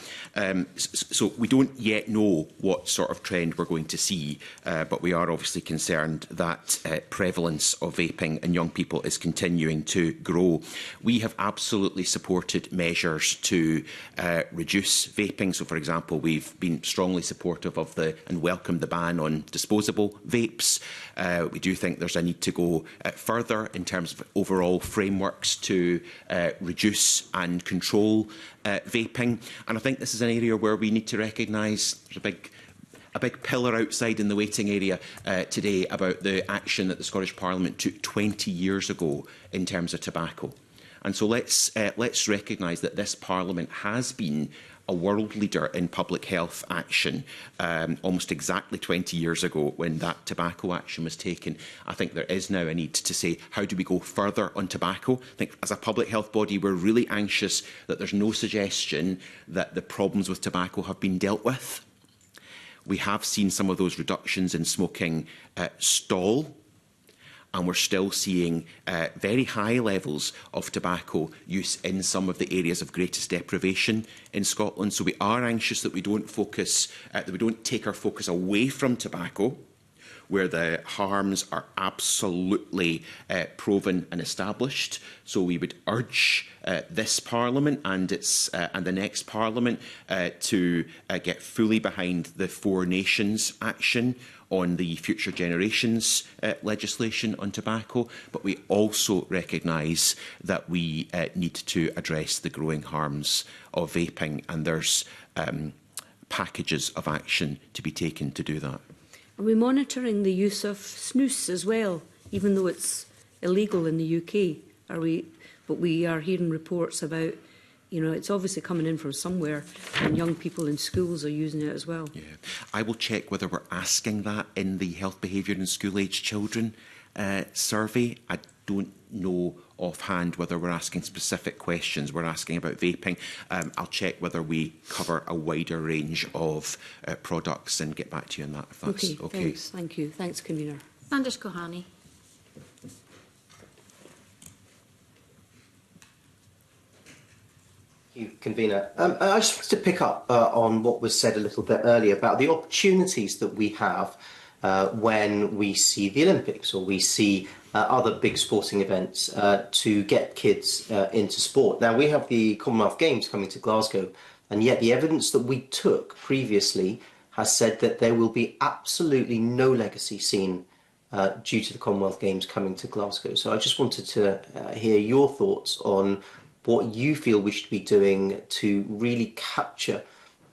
So we don't yet know what sort of trend we're going to see, but we are obviously concerned that prevalence of vaping in young people is continuing to grow. We have absolutely supported measures to reduce vaping. So, for example, we've been strongly supportive of and welcomed the ban on disposable vapes. We do think there's a need to go further in terms of overall frameworks to reduce and control vaping. And I think this is an area where we need to recognise there's a big pillar outside in the waiting area today about the action that the Scottish Parliament took 20 years ago in terms of tobacco. And so let's recognise that this Parliament has been a world leader in public health action almost exactly 20 years ago when that tobacco action was taken. I think there is now a need to say, how do we go further on tobacco? I think as a public health body, we're really anxious that there's no suggestion that the problems with tobacco have been dealt with. We have seen some of those reductions in smoking stall, and we're still seeing very high levels of tobacco use in some of the areas of greatest deprivation in Scotland. So we are anxious that we don't take our focus away from tobacco, where the harms are absolutely proven and established. So we would urge this Parliament and the next Parliament to get fully behind the Four Nations action on the Future Generations legislation on tobacco, but we also recognise that we need to address the growing harms of vaping, and there's packages of action to be taken to do that. Are we monitoring the use of snus as well, even though it's illegal in the UK? But we are hearing reports about, it's obviously coming in from somewhere, and young people in schools are using it as well. Yeah, I will check whether we're asking that in the health behaviour in school-aged children survey. I don't know offhand whether we're asking specific questions. We're asking about vaping. I'll check whether we cover a wider range of products and get back to you on that, if that's okay. Thanks. Thank you. Thanks, Convener. Sanders Kohani. Thank you, Convener. I just wanted to pick up on what was said a little bit earlier about the opportunities that we have when we see the Olympics or we see other big sporting events to get kids into sport. Now, we have the Commonwealth Games coming to Glasgow, and yet the evidence that we took previously has said that there will be absolutely no legacy seen due to the Commonwealth Games coming to Glasgow. So I just wanted to hear your thoughts on what you feel we should be doing to really capture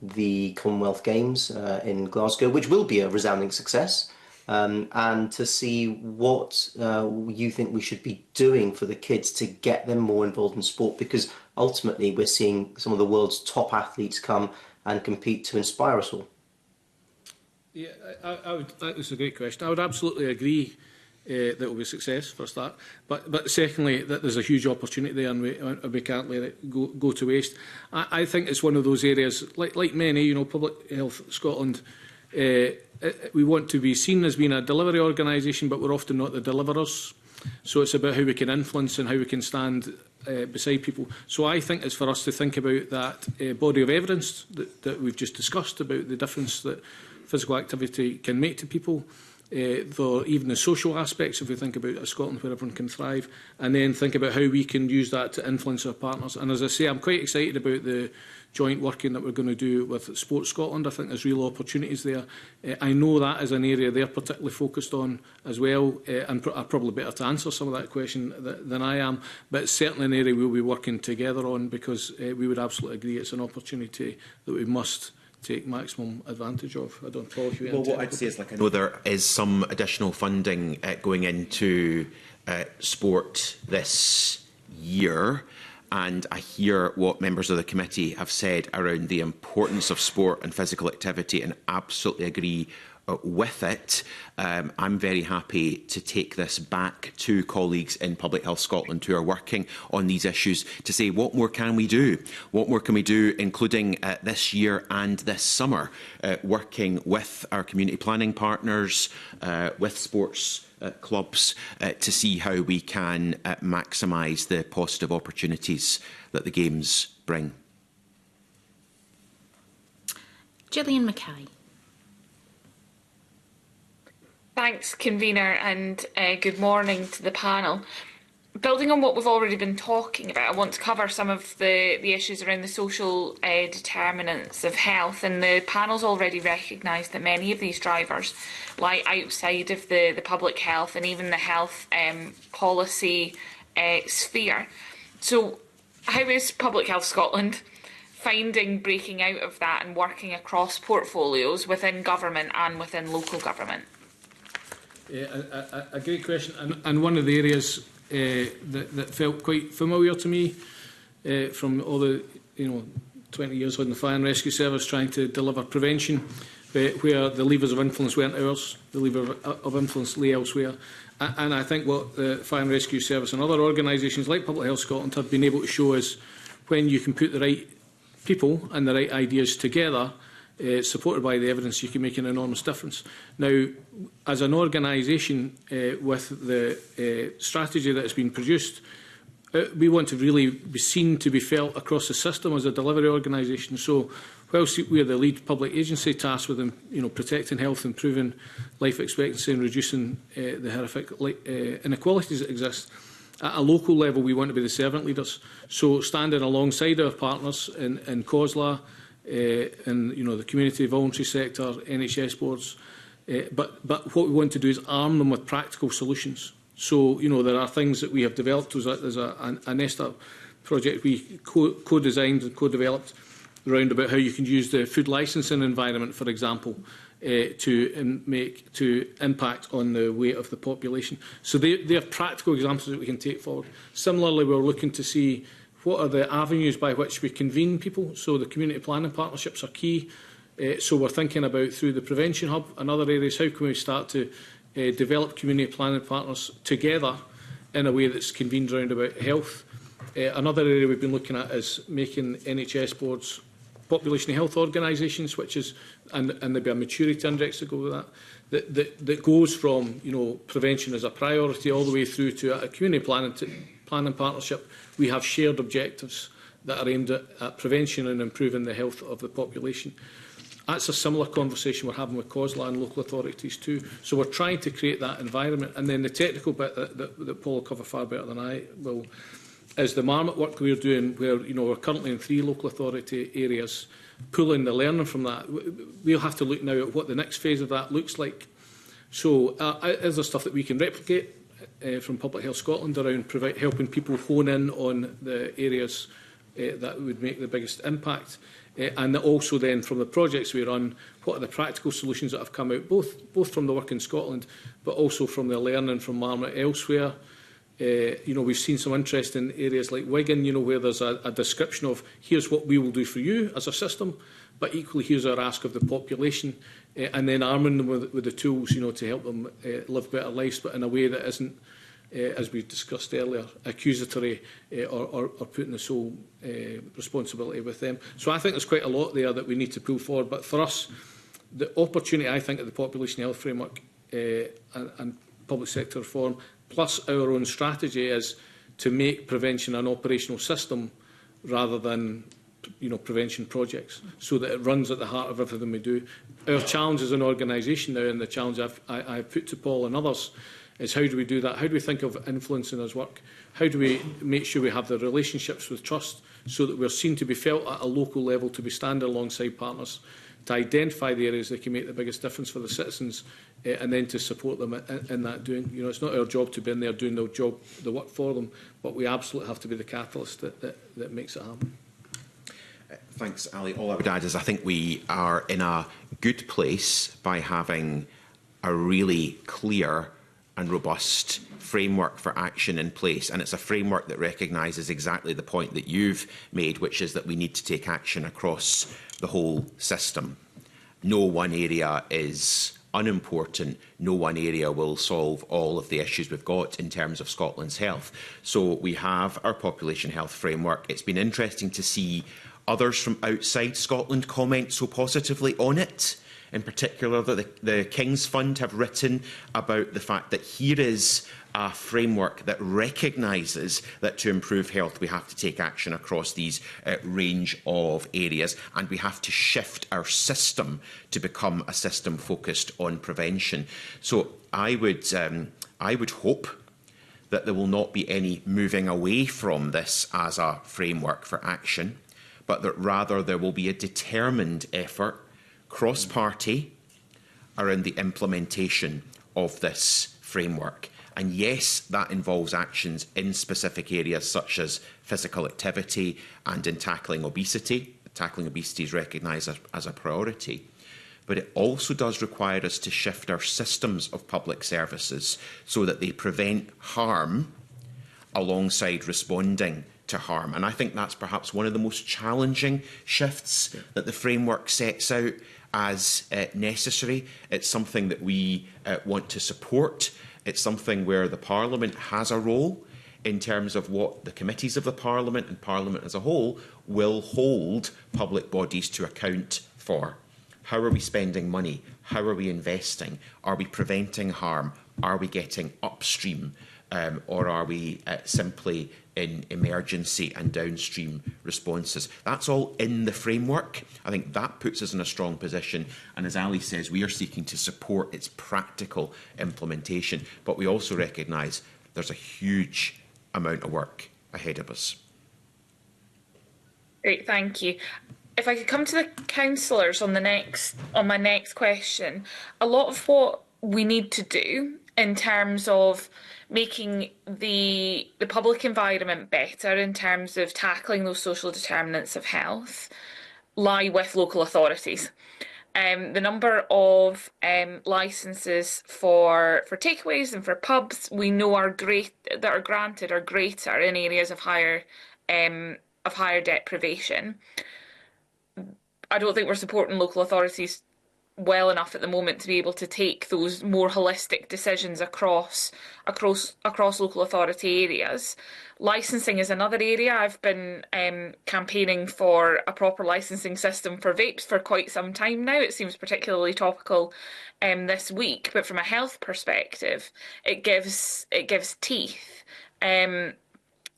the Commonwealth Games in Glasgow, which will be a resounding success, and to see what you think we should be doing for the kids to get them more involved in sport, because ultimately we're seeing some of the world's top athletes come and compete to inspire us all. Yeah, that was a great question. I would absolutely agree that will be a success for a start, but secondly that there's a huge opportunity there, and we can't let it go to waste. I think it's one of those areas, like many, Public Health Scotland, we want to be seen as being a delivery organisation, but we're often not the deliverers. So it's about how we can influence and how we can stand beside people. So I think it's for us to think about that body of evidence that we've just discussed, about the difference that physical activity can make to people. Even the social aspects, if we think about a Scotland where everyone can thrive, and then think about how we can use that to influence our partners. And as I say, I'm quite excited about the joint working that we're going to do with Sports Scotland. I think there's real opportunities there. I know that is an area they're particularly focused on as well, and are probably better to answer some of that question than I am, but it's certainly an area we'll be working together on, because we would absolutely agree it's an opportunity that we must take maximum advantage of. I don't know if you what I'd say is, I know there is some additional funding going into sport this year, and I hear what members of the committee have said around the importance of sport and physical activity, and absolutely agree with it, I'm very happy to take this back to colleagues in Public Health Scotland who are working on these issues to say, what more can we do? What more can we do, including this year and this summer, working with our community planning partners, with sports clubs, to see how we can maximise the positive opportunities that the Games bring. Gillian Mackay. Thanks, Convener, and good morning to the panel. Building on what we've already been talking about, I want to cover some of the issues around the social determinants of health, and the panel's already recognised that many of these drivers lie outside of the public health and even the health policy sphere. So how is Public Health Scotland finding breaking out of that and working across portfolios within government and within local government? A great question, and one of the areas that felt quite familiar to me from all the 20 years on the Fire and Rescue Service trying to deliver prevention, where the levers of influence weren't ours, the lever of influence lay elsewhere. And I think what the Fire and Rescue Service and other organisations like Public Health Scotland have been able to show is when you can put the right people and the right ideas together, supported by the evidence, you can make an enormous difference. Now, as an organisation with the strategy that has been produced, we want to really be seen to be felt across the system as a delivery organisation. So, whilst we are the lead public agency tasked with protecting health, improving life expectancy and reducing the horrific inequalities that exist, at a local level we want to be the servant leaders. So, standing alongside our partners in COSLA, in the community, voluntary sector, NHS boards, but what we want to do is arm them with practical solutions. So there are things that we have developed. There's a Nesta project we co-designed and co-developed around about how you can use the food licensing environment, for example, to impact on the weight of the population. So they are practical examples that we can take forward. Similarly, we're looking to see what are the avenues by which we convene people? So the community planning partnerships are key. So we're thinking about, through the Prevention Hub and other areas, how can we start to develop community planning partners together in a way that's convened around about health. Another area we've been looking at is making NHS boards population health organisations, which is, and there'll be a maturity index to go with that goes from prevention as a priority all the way through to a community planning partnership. We have shared objectives that are aimed at prevention and improving the health of the population. That's a similar conversation we're having with COSLA and local authorities too. So we're trying to create that environment. And then the technical bit that Paul will cover far better than I will is the Marmot work we're doing, where we're currently in 3 local authority areas, pulling the learning from that. We'll have to look now at what the next phase of that looks like. So is there stuff that we can replicate from Public Health Scotland around helping people hone in on the areas that would make the biggest impact? And also then from the projects we run, what are the practical solutions that have come out, both from the work in Scotland, but also from the learning from Marmot elsewhere. We've seen some interest in areas like Wigan, where there's a description of here's what we will do for you as a system, but equally here's our ask of the population, and then arming them with the tools, to help them live better lives, but in a way that isn't, as we discussed earlier, accusatory or putting the sole responsibility with them. So I think there's quite a lot there that we need to pull forward. But for us, the opportunity, I think, of the population health framework and public sector reform, plus our own strategy, is to make prevention an operational system rather than prevention projects, so that it runs at the heart of everything we do. Our challenge as an organisation now, and the challenge I've put to Paul and others, is how do we do that? How do we think of influencing his work? How do we make sure we have the relationships with trust so that we're seen to be felt at a local level, to be standing alongside partners, to identify the areas that can make the biggest difference for the citizens, and then to support them in that doing. It's not our job to be in there doing the work for them, but we absolutely have to be the catalyst that makes it happen. Thanks, Ali. All I would add is I think we are in a good place by having a really clear and robust framework for action in place, and it's a framework that recognises exactly the point that you've made, which is that we need to take action across the whole system. No one area is unimportant. No one area will solve all of the issues we've got in terms of Scotland's health. So we have our population health framework. It's been interesting to see others from outside Scotland comment so positively on it. In particular, the King's Fund have written about the fact that here is a framework that recognises that to improve health we have to take action across these range of areas, and we have to shift our system to become a system focused on prevention. So I would hope that there will not be any moving away from this as a framework for action, but that rather there will be a determined effort, cross-party, around the implementation of this framework. And yes, that involves actions in specific areas such as physical activity and in tackling obesity. Tackling obesity is recognised as a priority. But it also does require us to shift our systems of public services so that they prevent harm alongside responding to harm. And I think that's perhaps one of the most challenging shifts that the framework sets out as necessary. It's something that we want to support. It's something where the Parliament has a role in terms of what the committees of the Parliament and Parliament as a whole will hold public bodies to account for. How are we spending money? How are we investing? Are we preventing harm? Are we getting upstream? Or are we simply in emergency and downstream responses? That's all in the framework. I think that puts us in a strong position. And as Ali says, we are seeking to support its practical implementation. But we also recognise there's a huge amount of work ahead of us. Great, thank you. If I could come to the councillors on my next question, a lot of what we need to do in terms of making the public environment better in terms of tackling those social determinants of health lie with local authorities. The number of licences for takeaways and for pubs we know are granted are greater in areas of higher deprivation. I don't think we're supporting local authorities well enough at the moment to be able to take those more holistic decisions across local authority areas. Licensing is another area. I've been campaigning for a proper licensing system for vapes for quite some time now. It seems particularly topical this week, but from a health perspective, it gives teeth.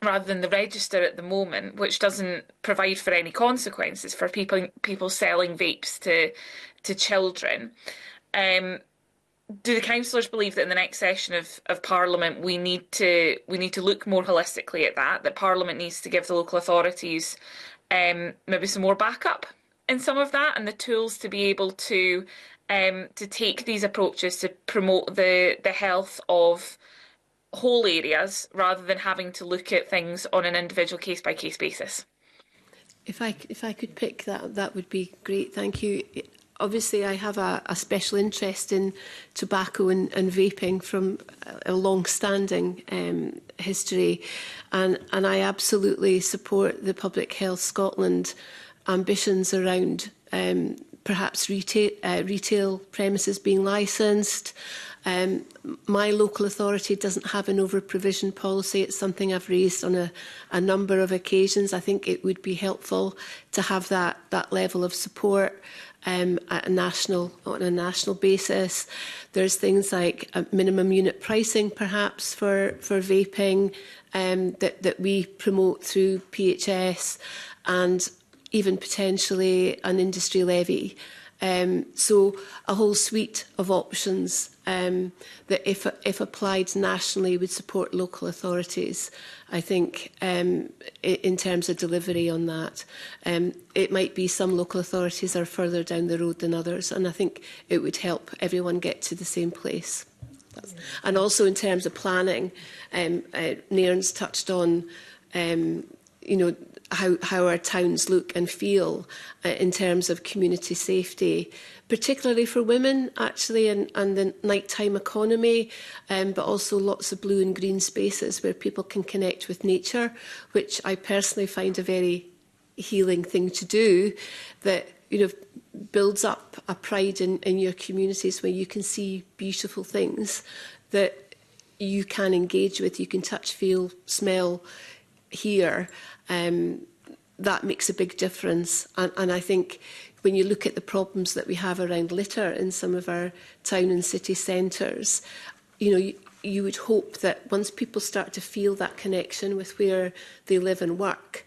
Rather than the register at the moment, which doesn't provide for any consequences for people selling vapes to children. Do the councillors believe that in the next session of Parliament we need to look more holistically at that Parliament needs to give the local authorities maybe some more backup in some of that and the tools to be able to take these approaches to promote the health of whole areas rather than having to look at things on an individual case-by-case basis? If I could pick that would be great. Thank you. Obviously, I have a special interest in tobacco and vaping from a long-standing history, and I absolutely support the Public Health Scotland ambitions around perhaps retail premises being licensed. My local authority doesn't have an over-provision policy. It's something I've raised on a number of occasions. I think it would be helpful to have that level of support on a national basis. There's things like a minimum unit pricing, perhaps, for vaping that we promote through PHS, and even potentially an industry levy. So a whole suite of options that, if applied nationally, would support local authorities, I think, in terms of delivery on that. It might be some local authorities are further down the road than others, and I think it would help everyone get to the same place. And also in terms of planning, Nairn's touched on, how our towns look and feel in terms of community safety, particularly for women, actually, and the nighttime economy, but also lots of blue and green spaces where people can connect with nature, which I personally find a very healing thing to do, that builds up a pride in your communities where you can see beautiful things that you can engage with, you can touch, feel, smell, hear. That makes a big difference. And I think when you look at the problems that we have around litter in some of our town and city centres, you would hope that once people start to feel that connection with where they live and work,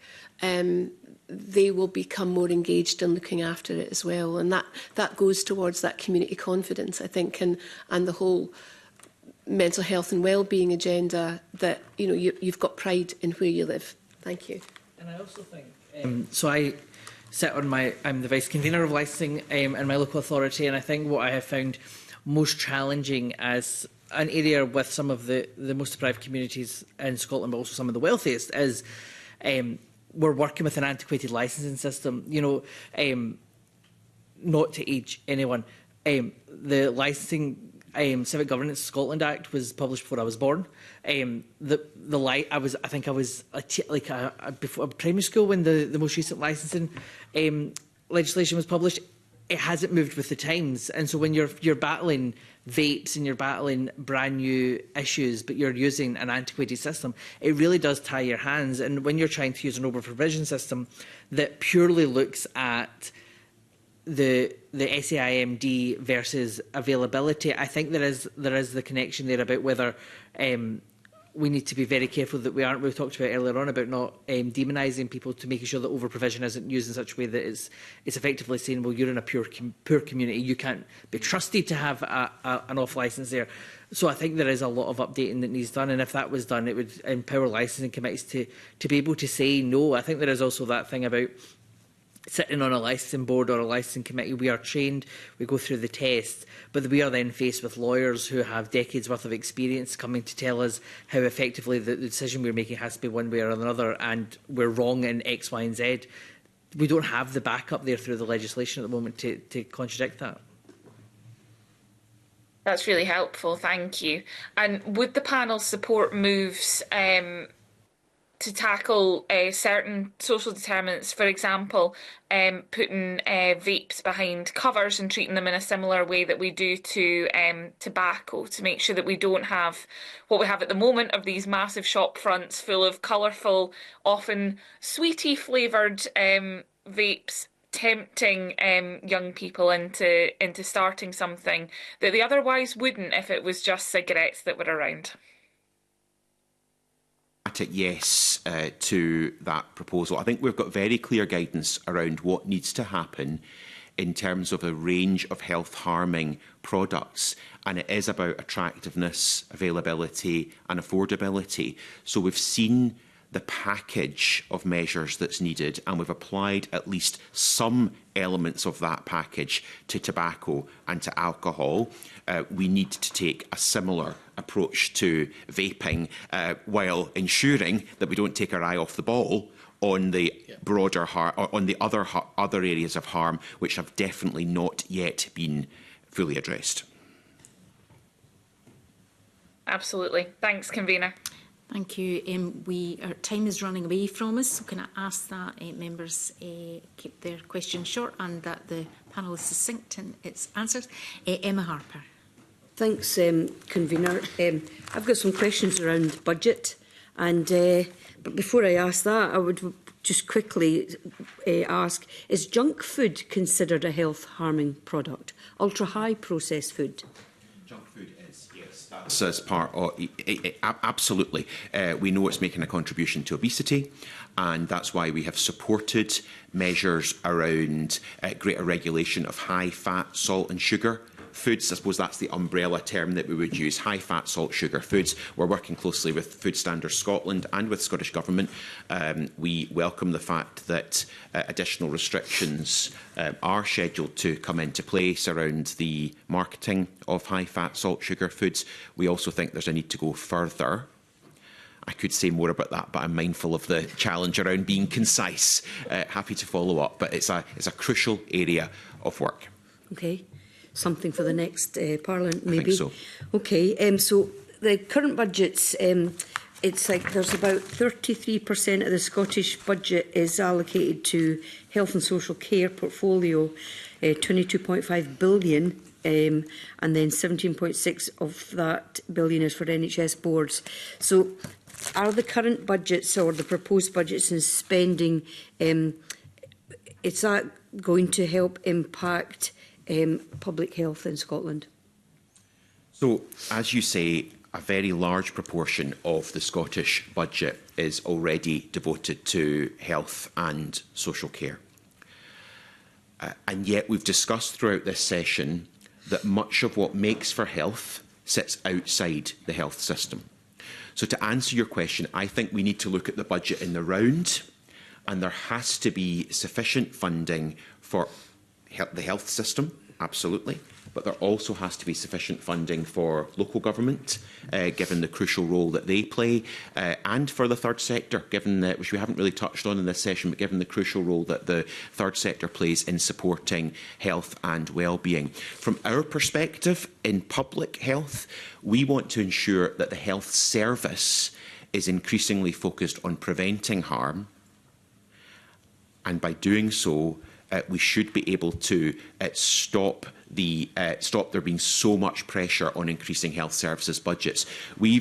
they will become more engaged in looking after it as well. And that goes towards that community confidence, I think, and the whole mental health and well-being agenda, that you've got pride in where you live. Thank you. And I also think, so I sit on I'm the Vice Convener of Licensing in my local authority, and I think what I have found most challenging as an area with some of the most deprived communities in Scotland, but also some of the wealthiest, is we're working with an antiquated licensing system. Not to age anyone, the Licensing Civic Governance Scotland Act was published before I was born. I think I was before primary school when the most recent licensing legislation was published. It hasn't moved with the times, and so when you're battling vapes and you're battling brand new issues, but you're using an antiquated system, it really does tie your hands. And when you're trying to use an over-provision system that purely looks at the SAIMD versus availability, I think there is the connection there about whether we need to be very careful that we've talked about earlier on about not demonising people, to making sure that over-provision isn't used in such a way that it's effectively saying, well, you're in a poor community, you can't be trusted to have an off licence there. So I think there is a lot of updating that needs done, and if that was done, it would empower licensing committees to be able to say no. I think there is also that thing about sitting on a licensing board or a licensing committee. We are trained, we go through the test, but we are then faced with lawyers who have decades worth of experience coming to tell us how effectively the decision we're making has to be one way or another, and we're wrong in X, Y and Z. We don't have the backup there through the legislation at the moment to contradict that. That's really helpful, thank you. And would the panel support moves to tackle certain social determinants, for example, putting vapes behind covers and treating them in a similar way that we do to tobacco, to make sure that we don't have what we have at the moment of these massive shop fronts full of colourful, often sweetie flavoured vapes, tempting young people into starting something that they otherwise wouldn't if it was just cigarettes that were around. Yes to that proposal. I think we've got very clear guidance around what needs to happen in terms of a range of health-harming products, and it is about attractiveness, availability and affordability. So we've seen the package of measures that's needed, and we've applied at least some elements of that package to tobacco and to alcohol. We need to take a similar approach to vaping while ensuring that we don't take our eye off the ball on the broader on the other areas of harm which have definitely not yet been fully addressed. Absolutely. Thanks, Convener. Thank you. Our time is running away from us, so can I ask that members keep their questions short and that the panel is succinct in its answers. Emma Harper. Thanks, Convener. I've got some questions around budget, and but before I ask that, I would just quickly ask, is junk food considered a health-harming product? Ultra-high processed food? Junk food is, yes. That's as part of absolutely. We know it's making a contribution to obesity, and that's why we have supported measures around greater regulation of high fat, salt and sugar foods. I suppose that's the umbrella term that we would use, high fat, salt, sugar foods. We're working closely with Food Standards Scotland and with Scottish Government. We welcome the fact that additional restrictions are scheduled to come into place around the marketing of high fat, salt, sugar foods. We also think there's a need to go further. I could say more about that, but I'm mindful of the challenge around being concise. Happy to follow up, but it's a crucial area of work. Okay. Something for the next Parliament, maybe. I think so. Okay, so the current budget's it's like there's about 33% of the Scottish budget is allocated to health and social care portfolio, 22.5 billion, and then 17.6 of that billion is for NHS boards. So are the current budgets or the proposed budgets and spending, is that going to help impact public health in Scotland? So, as you say, a very large proportion of the Scottish budget is already devoted to health and social care. And yet we've discussed throughout this session that much of what makes for health sits outside the health system. So to answer your question, I think we need to look at the budget in the round, and there has to be sufficient funding for the health system, absolutely, but there also has to be sufficient funding for local government, given the crucial role that they play, and for the third sector, given that, which we haven't really touched on in this session, but given the crucial role that the third sector plays in supporting health and well-being. From our perspective, in public health, we want to ensure that the health service is increasingly focused on preventing harm, and by doing so, we should be able to stop there being so much pressure on increasing health services budgets. We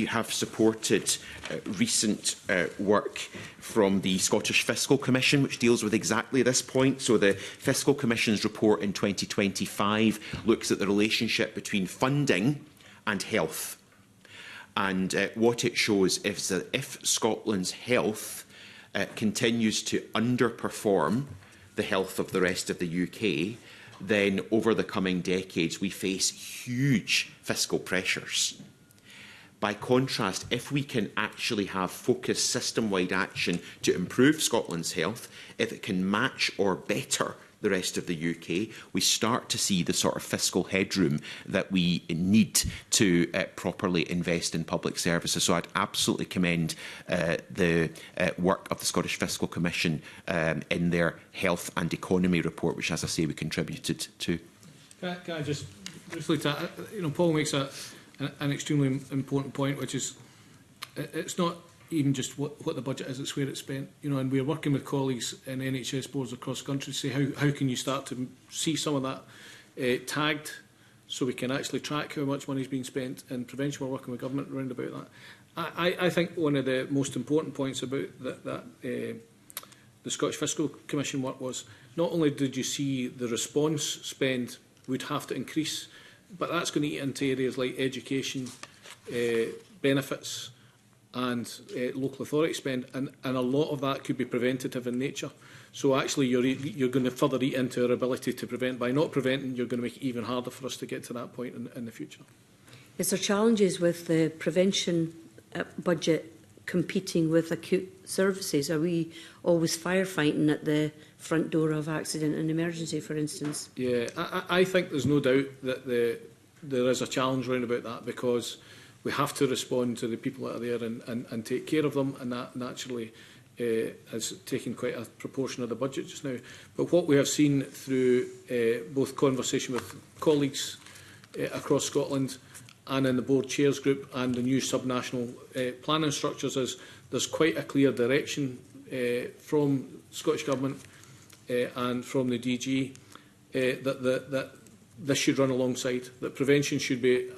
have supported recent work from the Scottish Fiscal Commission, which deals with exactly this point. So the Fiscal Commission's report in 2025 looks at the relationship between funding and health. And what it shows is that if Scotland's health continues to underperform the health of the rest of the UK, then over the coming decades we face huge fiscal pressures. By contrast, if we can actually have focused system-wide action to improve Scotland's health, if it can match or better the rest of the UK, we start to see the sort of fiscal headroom that we need to properly invest in public services. So I'd absolutely commend the work of the Scottish Fiscal Commission in their Health and Economy report, which, as I say, we contributed to. Can I just briefly, Paul makes an extremely important point, which is it's not even just what the budget is, it's where it's spent. And we're working with colleagues in NHS boards across the country to say how can you start to see some of that tagged so we can actually track how much money is being spent in prevention. We're working with government around about that. I think one of the most important points about the Scottish Fiscal Commission work was not only did you see the response spend would have to increase, but that's going to eat into areas like education, benefits, and local authority spend, and a lot of that could be preventative in nature. So actually you're going to further eat into our ability to prevent. By not preventing, you're going to make it even harder for us to get to that point in the future. Is there challenges with the prevention budget competing with acute services? Are we always firefighting at the front door of accident and emergency, for instance? Yeah, I think there's no doubt that there is a challenge round about that, because we have to respond to the people that are there and take care of them, and that naturally has taken quite a proportion of the budget just now. But what we have seen through both conversation with colleagues across Scotland and in the board chairs group and the new subnational planning structures is there's quite a clear direction from Scottish Government and from the DG that this should run alongside, that prevention should be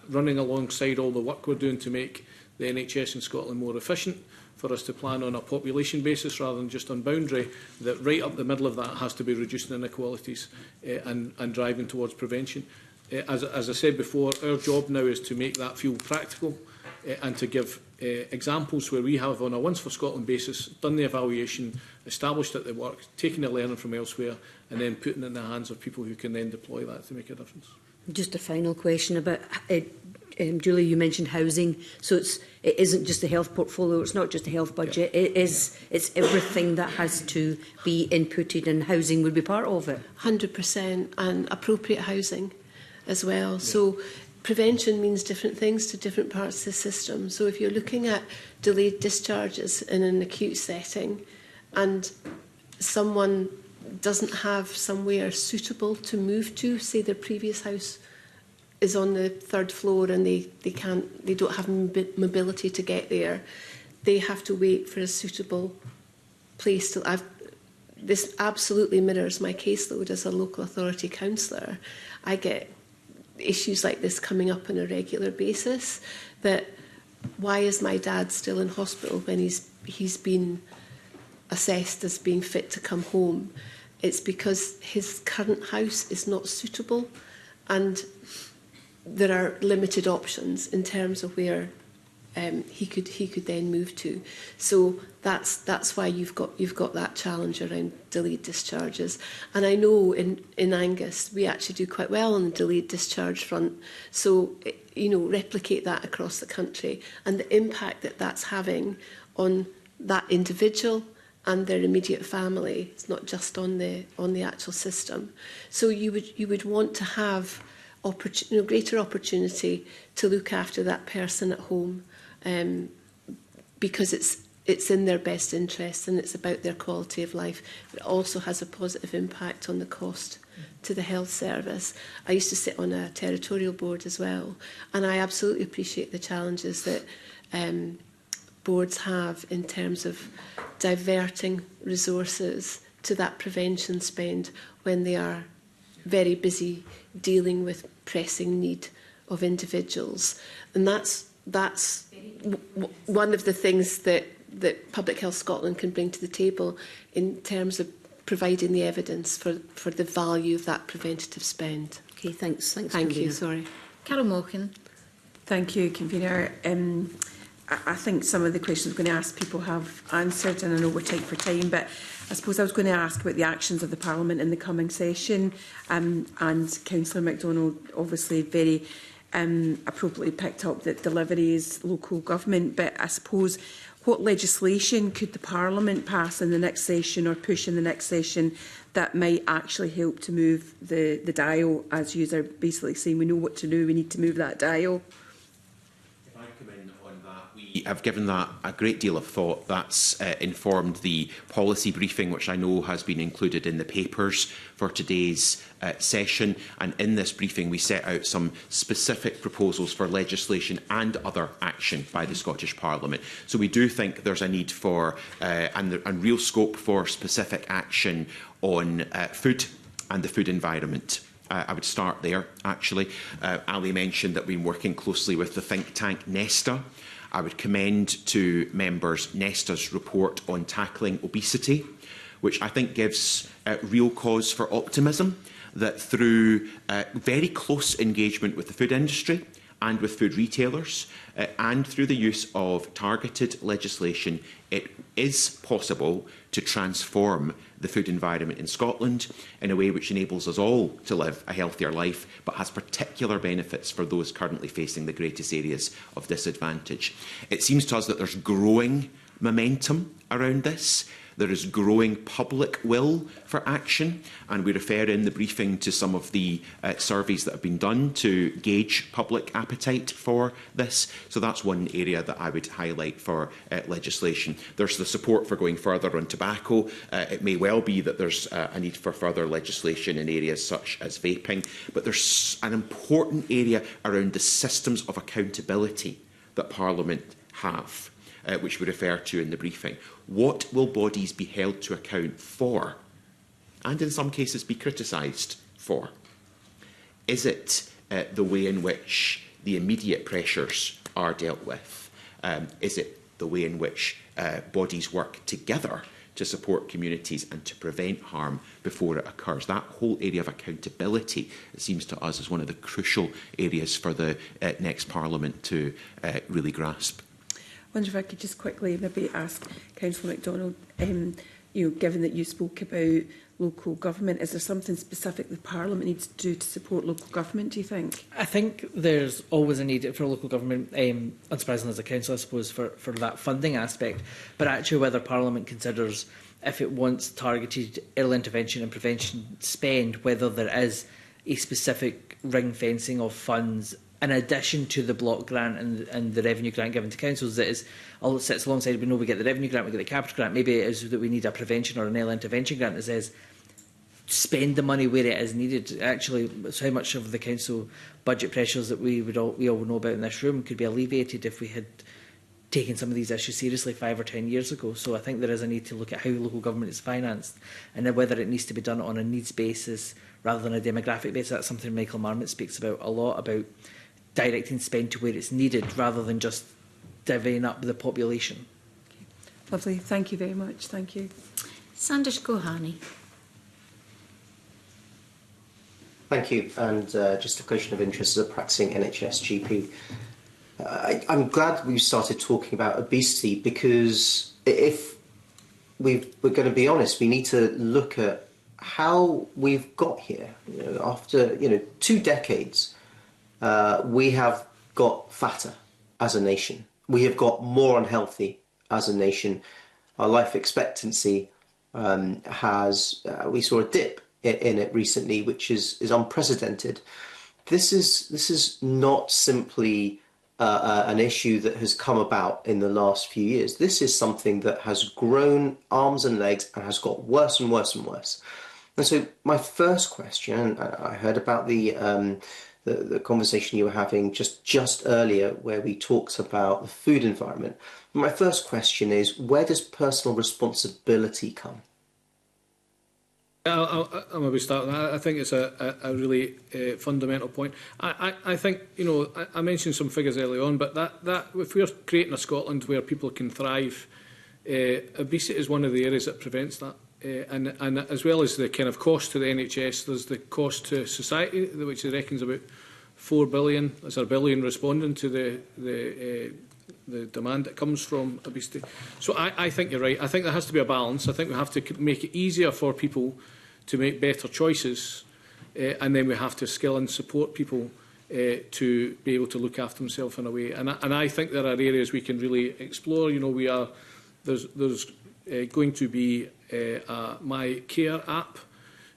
running alongside all the work we're doing to make the NHS in Scotland more efficient, for us to plan on a population basis rather than just on boundary, that right up the middle of that has to be reducing inequalities and driving towards prevention. As I said before, our job now is to make that feel practical and to give examples where we have, on a Once for Scotland basis, done the evaluation, established that they work, taking the learning from elsewhere, and then putting it in the hands of people who can then deploy that to make a difference. Just a final question about, Julie, you mentioned housing. So it isn't just the health portfolio, it's not just a health budget, it's everything that has to be inputted, and housing would be part of it. 100%, and appropriate housing as well. Yeah. So prevention means different things to different parts of the system. So if you're looking at delayed discharges in an acute setting and someone doesn't have somewhere suitable to move to, say their previous house is on the 3rd floor and they don't have mobility to get there, they have to wait for a suitable place to. This absolutely mirrors my caseload as a local authority councillor. I get issues like this coming up on a regular basis. That why is my dad still in hospital when he's been assessed as being fit to come home? It's because his current house is not suitable, and there are limited options in terms of where he could then move to. So that's why you've got that challenge around delayed discharges. And I know in Angus we actually do quite well on the delayed discharge front. So replicate that across the country, and the impact that that's having on that individual and their immediate family. It's not just on the actual system. So you would want to have greater opportunity to look after that person at home. Because it's in their best interest and it's about their quality of life. But it also has a positive impact on the cost to the health service. I used to sit on a territorial board as well, and I absolutely appreciate the challenges that boards have in terms of diverting resources to that prevention spend when they are very busy dealing with pressing need of individuals. And that's one of the things that Public Health Scotland can bring to the table in terms of providing the evidence for the value of that preventative spend. Okay, thanks. Thank Convener. you. Sorry. Carol Mochan. Thank you, Convener. I think some of the questions I'm going to ask people have answered, and I know we're tight for time, but I suppose I was going to ask about the actions of the Parliament in the coming session, and Councillor MacDonald obviously very appropriately picked up that delivery is local government, but I suppose what legislation could the Parliament pass in the next session or push in the next session that might actually help to move the dial, as you are basically saying we know what to do, we need to move that dial? If I come in on that, we have given that a great deal of thought. That's informed the policy briefing, which I know has been included in the papers for today's session. And in this briefing, we set out some specific proposals for legislation and other action by the Scottish Parliament. So we do think there's a need for and real scope for specific action on food and the food environment. I would start there, actually. Ali mentioned that we've been working closely with the think tank Nesta. I would commend to members Nesta's report on tackling obesity, which I think gives real cause for optimism that through very close engagement with the food industry and with food retailers and through the use of targeted legislation, it is possible to transform the food environment in Scotland in a way which enables us all to live a healthier life, but has particular benefits for those currently facing the greatest areas of disadvantage. It seems to us that there's growing momentum around this. There is growing public will for action, and we refer in the briefing to some of the surveys that have been done to gauge public appetite for this. So that's one area that I would highlight for legislation. There's the support for going further on tobacco. It may well be that there's a need for further legislation in areas such as vaping, but there's an important area around the systems of accountability that Parliament have, which we refer to in the briefing. What will bodies be held to account for, and in some cases be criticised for? Is it the way in which the immediate pressures are dealt with? Is it the way in which bodies work together to support communities and to prevent harm before it occurs? That whole area of accountability, it seems to us, is one of the crucial areas for the next Parliament to really grasp. I wonder if I could just quickly maybe ask Councillor MacDonald, given that you spoke about local government, is there something specific the Parliament needs to do to support local government, do you think? I think there's always a need for local government, unsurprisingly as a council, I suppose, for that funding aspect. But actually whether Parliament considers, if it wants targeted early intervention and prevention spend, whether there is a specific ring fencing of funds in addition to the block grant and the revenue grant given to councils, that is all sits alongside. We know we get the revenue grant, we get the capital grant. Maybe it is that we need a prevention or an early intervention grant that says spend the money where it is needed. Actually, so how much of the council budget pressures that we all know about in this room could be alleviated if we had taken some of these issues seriously 5 or 10 years ago. So I think there is a need to look at how local government is financed and then whether it needs to be done on a needs basis rather than a demographic basis. That's something Michael Marmot speaks about a lot, about directing spend to where it's needed rather than just divvying up the population. Lovely. Thank you very much. Thank you. Sandesh Gohani. Thank you. And just a question of interest as a practicing NHS GP. I'm glad we've started talking about obesity, because if we're going to be honest, we need to look at how we've got here. After 2 decades, we have got fatter as a nation. We have got more unhealthy as a nation. Our life expectancy we saw a dip in it recently, which is unprecedented. This is not simply an issue that has come about in the last few years. This is something that has grown arms and legs and has got worse and worse and worse. And so my first question, I heard about the conversation you were having just earlier where we talked about the food environment. My first question is, where does personal responsibility come? I'll maybe start with that. I think it's a really fundamental point. I think, I mentioned some figures early on, but that if we're creating a Scotland where people can thrive, obesity is one of the areas that prevents that. And as well as the kind of cost to the NHS, there's the cost to society, which it reckons about 4 billion. There's a billion responding to the demand that comes from obesity. So I think you're right. I think there has to be a balance. I think we have to make it easier for people to make better choices, and then we have to skill and support people to be able to look after themselves in a way. And I think there are areas we can really explore. There's going to be a My Care app.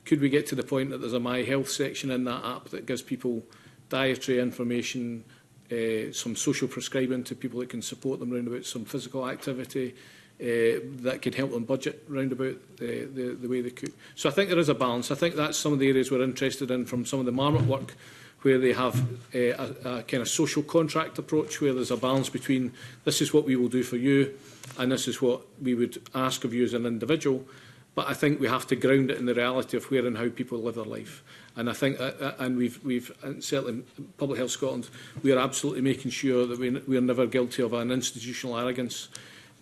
Could we get to the point that there's a My Health section in that app that gives people dietary information, some social prescribing to people that can support them around about some physical activity, that could help them budget round about the way they cook. So I think there is a balance. I think that's some of the areas we're interested in from some of the Marmot work, where they have a kind of social contract approach, where there's a balance between this is what we will do for you and this is what we would ask of you as an individual. But I think we have to ground it in the reality of where and how people live their life. And I think, and we've certainly in Public Health Scotland, we are absolutely making sure that we are never guilty of an institutional arrogance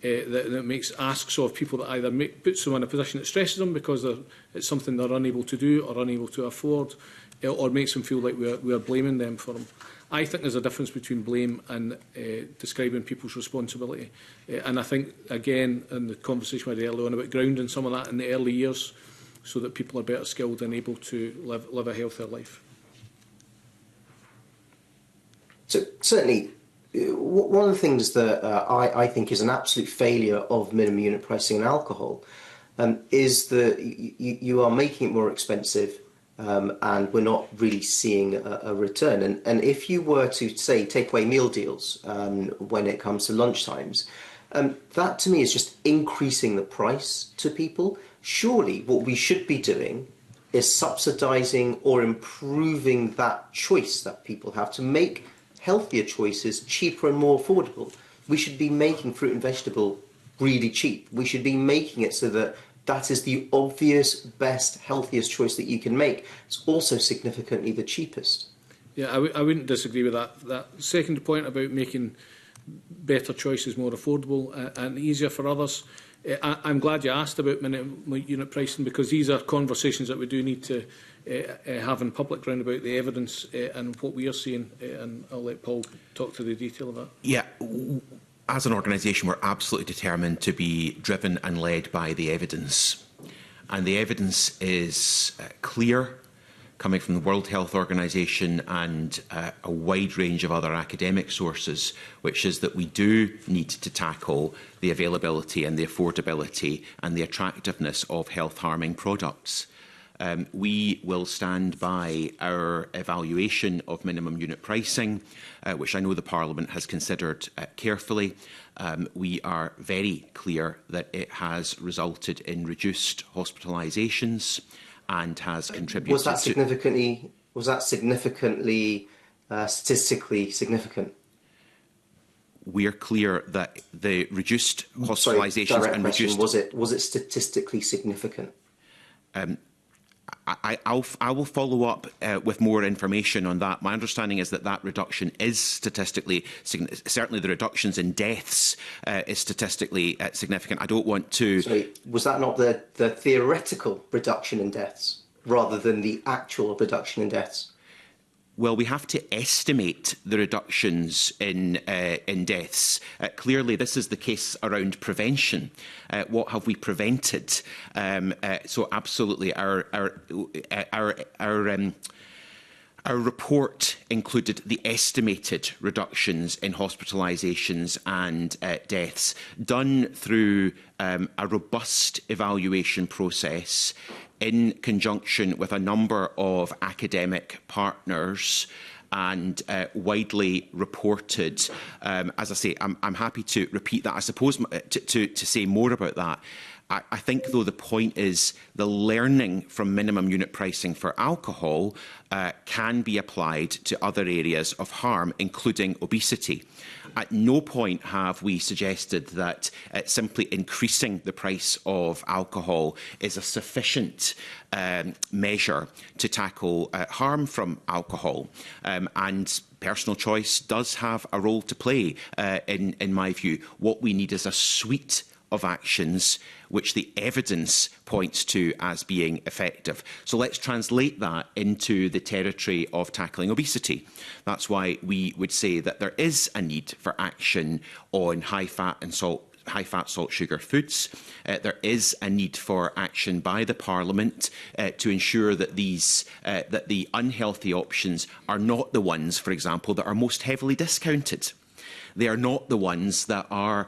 that makes asks of people that either puts them in a position that stresses them because it's something they're unable to do or unable to afford, or makes them feel like we are blaming them for them. I think there's a difference between blame and describing people's responsibility. And I think, again, in the conversation we had earlier on about grounding some of that in the early years so that people are better skilled and able to live a healthier life. So certainly, one of the things that I think is an absolute failure of minimum unit pricing in alcohol is that you are making it more expensive, and we're not really seeing a return. And if you were to, say, take away meal deals when it comes to lunchtimes, that to me is just increasing the price to people. Surely what we should be doing is subsidising or improving that choice that people have to make healthier choices cheaper and more affordable. We should be making fruit and vegetable really cheap. We should be making it so that that is the obvious, best, healthiest choice that you can make. It's also significantly the cheapest. Yeah, I wouldn't disagree with that. That second point about making better choices more affordable and easier for others. I'm glad you asked about minimum unit pricing, because these are conversations that we do need to have in public round about the evidence and what we are seeing. And I'll let Paul talk to the detail of that. Yeah. As an organisation, we're absolutely determined to be driven and led by the evidence. And the evidence is clear, coming from the World Health Organization and a wide range of other academic sources, which is that we do need to tackle the availability and the affordability and the attractiveness of health-harming products. We will stand by our evaluation of minimum unit pricing, which I know the Parliament has considered carefully. We are very clear that it has resulted in reduced hospitalisations and has contributed. Was that significantly? Was that significantly statistically significant? We're clear that the reduced hospitalisations and reduced. Was it statistically significant? I will follow up with more information on that. My understanding is that that reduction is statistically significant. Certainly, the reductions in deaths is statistically significant. I don't want to. Sorry, was that not the theoretical reduction in deaths rather than the actual reduction in deaths? Well, we have to estimate the reductions in deaths. Clearly, this is the case around prevention. What have we prevented? So, absolutely, our report included the estimated reductions in hospitalisations and deaths, done through a robust evaluation process in conjunction with a number of academic partners and widely reported. As I say, I'm happy to repeat that. I suppose to say more about that, I think, though, the point is the learning from minimum unit pricing for alcohol can be applied to other areas of harm, including obesity. At no point have we suggested that simply increasing the price of alcohol is a sufficient measure to tackle harm from alcohol. And personal choice does have a role to play, in my view. What we need is a suite of actions which the evidence points to as being effective. So let's translate that into the territory of tackling obesity. That's why we would say that there is a need for action on high-fat, salt, sugar foods. There is a need for action by the Parliament to ensure that that the unhealthy options are not the ones, for example, that are most heavily discounted. They are not the ones that are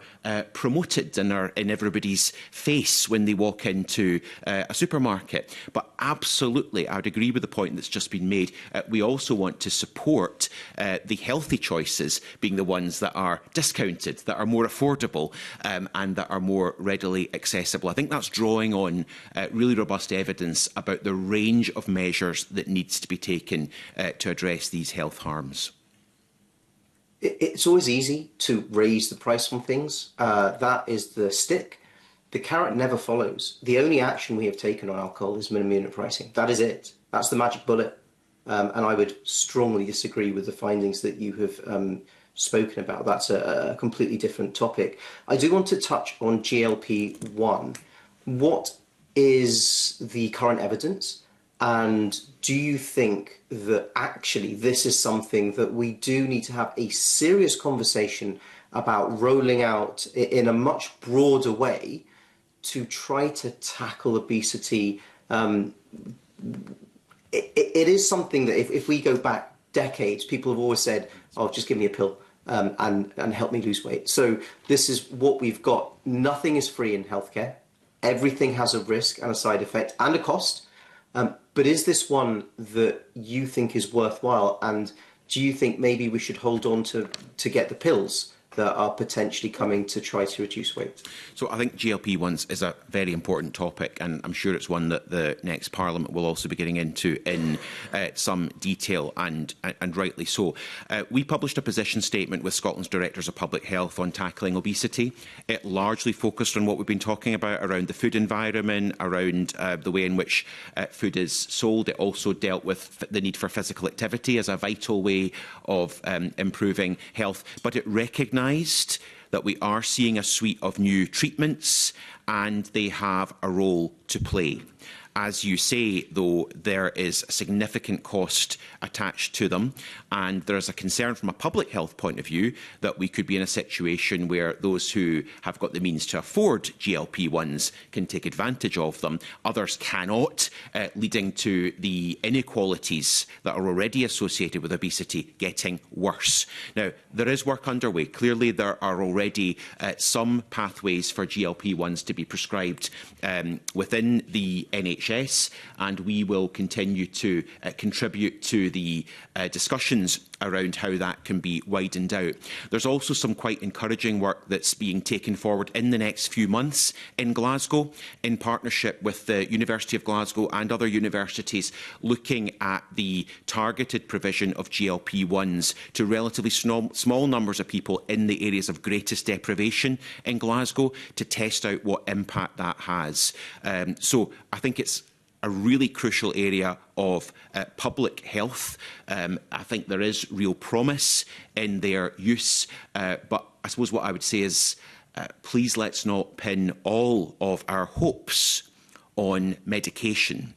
promoted and are in everybody's face when they walk into a supermarket. But absolutely, I would agree with the point that's just been made. We also want to support the healthy choices being the ones that are discounted, that are more affordable and that are more readily accessible. I think that's drawing on really robust evidence about the range of measures that needs to be taken to address these health harms. It's always easy to raise the price on things. That is the stick. The carrot never follows. The only action we have taken on alcohol is minimum unit pricing. That is it. That's the magic bullet. And I would strongly disagree with the findings that you have spoken about. That's a completely different topic. I do want to touch on GLP-1. What is the current evidence? And do you think that actually this is something that we do need to have a serious conversation about rolling out in a much broader way to try to tackle obesity? It is something that if we go back decades, people have always said, oh, just give me a pill and help me lose weight. So this is what we've got. Nothing is free in healthcare. Everything has a risk and a side effect and a cost. But is this one that you think is worthwhile? And do you think maybe we should hold on to get the pills that are potentially coming to try to reduce weight? So I think GLP-1s is a very important topic, and I'm sure it's one that the next Parliament will also be getting into in some detail, and rightly so. We published a position statement with Scotland's Directors of Public Health on tackling obesity. It largely focused on what we've been talking about around the food environment, around the way in which food is sold. It also dealt with the need for physical activity as a vital way of improving health, but it recognised that we are seeing a suite of new treatments and they have a role to play. As you say, though, there is a significant cost attached to them, and there is a concern from a public health point of view that we could be in a situation where those who have got the means to afford GLP-1s can take advantage of them. Others cannot, leading to the inequalities that are already associated with obesity getting worse. Now, there is work underway. Clearly, there are already some pathways for GLP-1s to be prescribed within the NHS, and we will continue to contribute to the discussions around how that can be widened out. There's also some quite encouraging work that's being taken forward in the next few months in Glasgow, in partnership with the University of Glasgow and other universities, looking at the targeted provision of GLP-1s to relatively small numbers of people in the areas of greatest deprivation in Glasgow to test out what impact that has. So I think it's a really crucial area of public health. I think there is real promise in their use, but I suppose what I would say is please let's not pin all of our hopes on medication.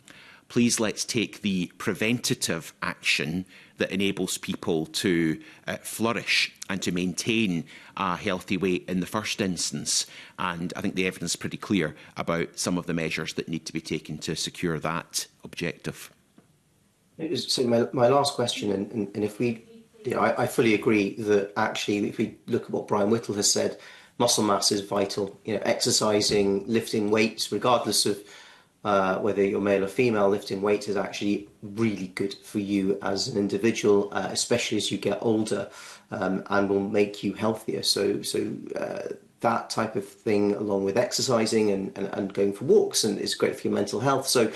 Please let's take the preventative action that enables people to flourish and to maintain a healthy weight in the first instance. And I think the evidence is pretty clear about some of the measures that need to be taken to secure that objective. So my last question, and if we, I fully agree that actually, if we look at what Brian Whittle has said, muscle mass is vital. Exercising, lifting weights, regardless of whether you're male or female, lifting weights is actually really good for you as an individual, especially as you get older, and will make you healthier. So that type of thing, along with exercising and going for walks, and is great for your mental health. So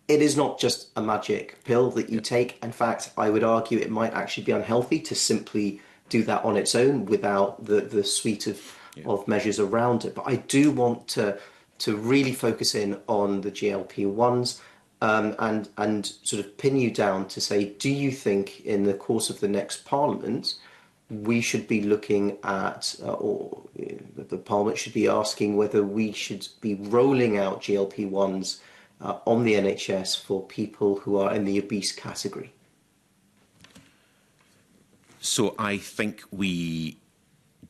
it is not just a magic pill that you take. In fact, I would argue it might actually be unhealthy to simply do that on its own without the suite of measures around it. But I do want to really focus in on the GLP-1s and sort of pin you down to say, do you think in the course of the next Parliament we should be looking at, or the Parliament should be asking whether we should be rolling out GLP-1s on the NHS for people who are in the obese category? So I think we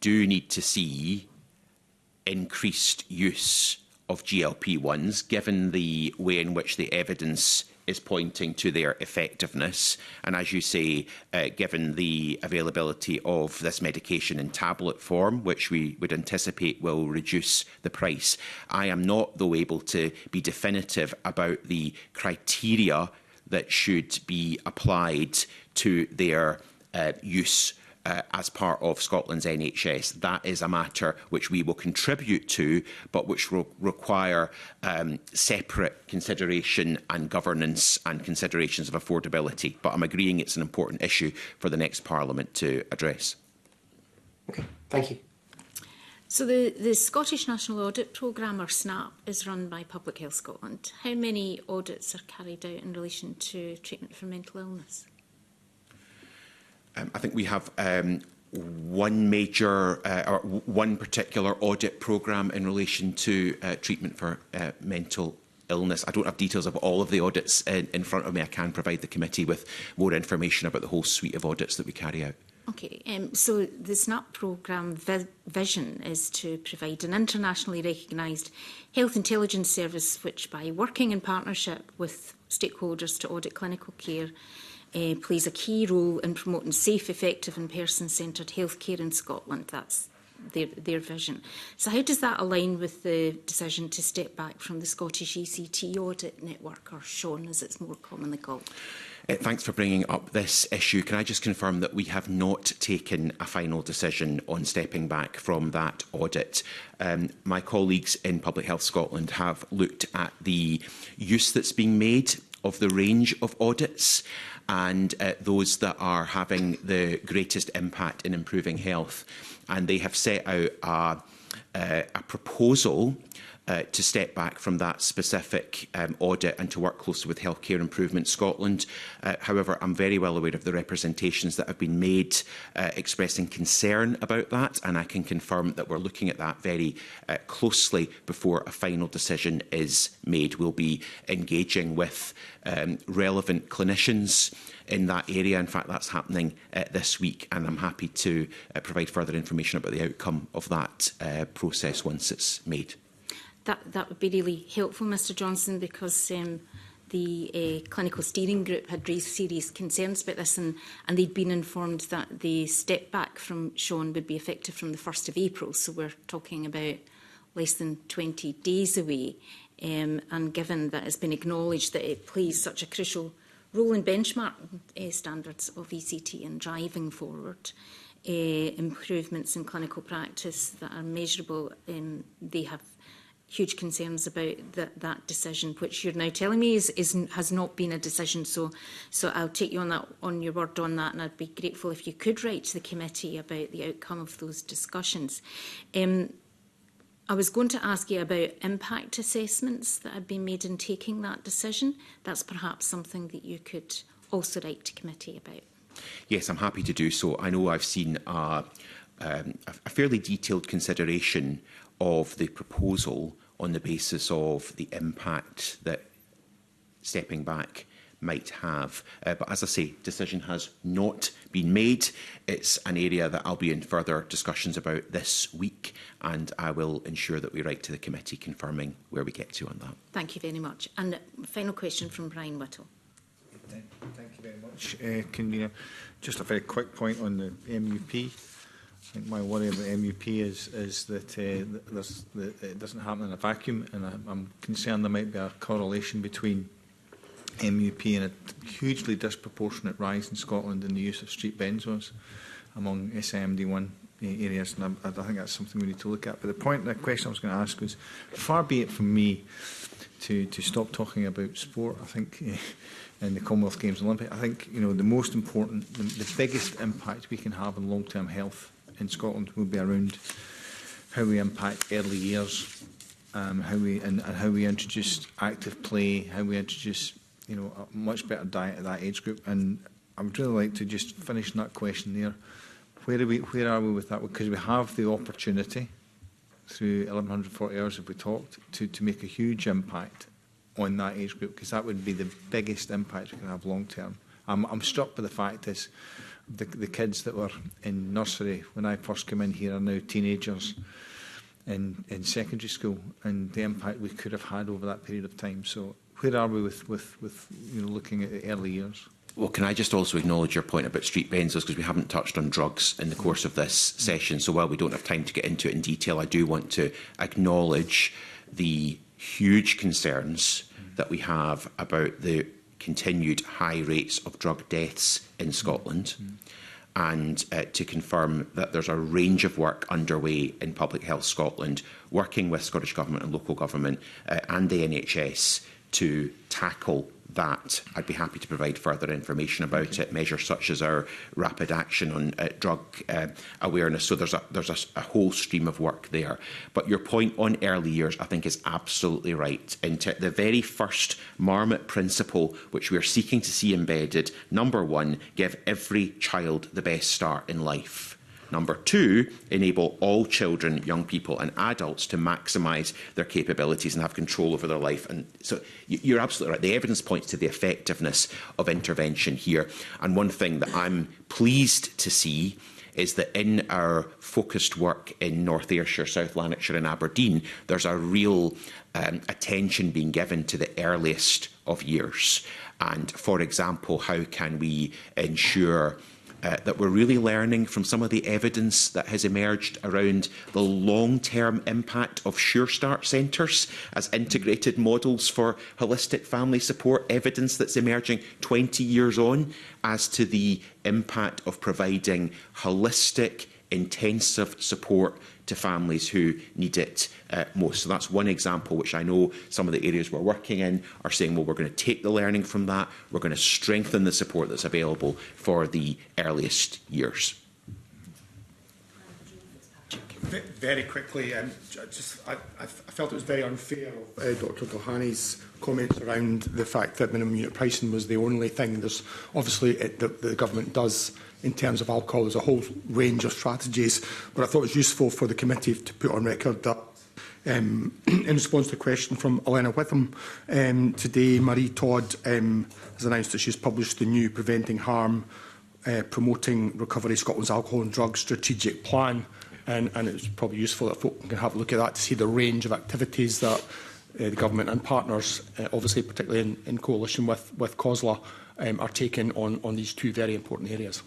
do need to see increased use of GLP-1s, given the way in which the evidence is pointing to their effectiveness. And as you say, given the availability of this medication in tablet form, which we would anticipate will reduce the price. I am not, though, able to be definitive about the criteria that should be applied to their use as part of Scotland's NHS. That is a matter which we will contribute to, but which will require separate consideration and governance and considerations of affordability. But I'm agreeing it's an important issue for the next Parliament to address. Okay, thank you. So the Scottish National Audit Programme, or SNAP, is run by Public Health Scotland. How many audits are carried out in relation to treatment for mental illness? I think we have one major or one particular audit programme in relation to treatment for mental illness. I don't have details of all of the audits in front of me. I can provide the committee with more information about the whole suite of audits that we carry out. Okay, so the SNAP programme vision is to provide an internationally recognised health intelligence service which, by working in partnership with stakeholders to audit clinical care, plays a key role in promoting safe, effective and person-centred healthcare in Scotland. That's their vision. So how does that align with the decision to step back from the Scottish ECT Audit Network, or SEAN as it's more commonly called? Thanks for bringing up this issue. Can I just confirm that we have not taken a final decision on stepping back from that audit? My colleagues in Public Health Scotland have looked at the use that's being made of the range of audits and those that are having the greatest impact in improving health. And they have set out a proposal to step back from that specific audit and to work closely with Healthcare Improvement Scotland. However, I'm very well aware of the representations that have been made expressing concern about that, and I can confirm that we're looking at that very closely before a final decision is made. We'll be engaging with relevant clinicians in that area. In fact, that's happening this week, and I'm happy to provide further information about the outcome of that process once it's made. That would be really helpful, Mr Johnson, because the clinical steering group had raised serious concerns about this, and they'd been informed that the step back from SEAN would be effective from the 1st of April, so we're talking about less than 20 days away. And given that it's been acknowledged that it plays such a crucial rolling benchmark standards of ECT and driving forward improvements in clinical practice that are measurable. They have huge concerns about that decision, which you're now telling me has not been a decision. So I'll take you on your word on that, and I'd be grateful if you could write to the committee about the outcome of those discussions. I was going to ask you about impact assessments that had been made in taking that decision. That's perhaps something that you could also write to committee about. Yes, I'm happy to do so. I know I've seen a fairly detailed consideration of the proposal on the basis of the impact that stepping back might have. But as I say, decision has not been made. It's an area that I'll be in further discussions about this week, and I will ensure that we write to the committee confirming where we get to on that. Thank you very much. And final question from Brian Whittle. Thank you very much, Convener. Just a very quick point on the MUP. I think my worry about MUP is that it doesn't happen in a vacuum, and I'm concerned there might be a correlation between MUP and a hugely disproportionate rise in Scotland in the use of street benzos among SIMD1 areas, and I think that's something we need to look at. But the question I was going to ask was, far be it from me to stop talking about sport, I think, in the Commonwealth Games and Olympics. I think, you know, the most important, the biggest impact we can have on long-term health in Scotland will be around how we impact early years, how we introduce active play, how we introduce, you know, a much better diet at that age group. And I would really like to just finish that question there. Where are we with that? Because we have the opportunity through 1140 hours, if we talked, to make a huge impact on that age group, because that would be the biggest impact we can have long term. I'm struck by the fact is the kids that were in nursery when I first came in here are now teenagers in secondary school, and the impact we could have had over that period of time. So where are we with you know, looking at the early years? Well, can I just also acknowledge your point about street benzos, because we haven't touched on drugs in the course of this session. So while we don't have time to get into it in detail, I do want to acknowledge the huge concerns that we have about the continued high rates of drug deaths in Scotland, and to confirm that there's a range of work underway in Public Health Scotland, working with Scottish Government and local government and the NHS to tackle that. I'd be happy to provide further information about it, measures such as our rapid action on drug awareness. So there's a whole stream of work there. But your point on early years, I think, is absolutely right. Into the very first Marmot principle, which we're seeking to see embedded, number one, give every child the best start in life. Number two, enable all children, young people and adults to maximise their capabilities and have control over their life. And so you're absolutely right. The evidence points to the effectiveness of intervention here. And one thing that I'm pleased to see is that in our focused work in North Ayrshire, South Lanarkshire and Aberdeen, there's a real attention being given to the earliest of years. And, for example, how can we ensure that we're really learning from some of the evidence that has emerged around the long-term impact of Sure Start centres as integrated models for holistic family support, evidence that's emerging 20 years on as to the impact of providing holistic, intensive support to families who need it most. So that's one example which I know some of the areas we're working in are saying, well, we're going to take the learning from that, we're going to strengthen the support that's available for the earliest years. Very quickly, I felt it was very unfair of Dr Dohany's comments around the fact that minimum unit pricing was the only thing. There's obviously the government does, in terms of alcohol, there's a whole range of strategies, but I thought it was useful for the committee to put on record that in response to a question from Elena Witham today, Marie Todd has announced that she's published the new Preventing Harm, Promoting Recovery Scotland's Alcohol and Drugs Strategic Plan, and it's probably useful that folk can have a look at that to see the range of activities that the government and partners, obviously particularly in coalition with COSLA, are taking on these two very important areas.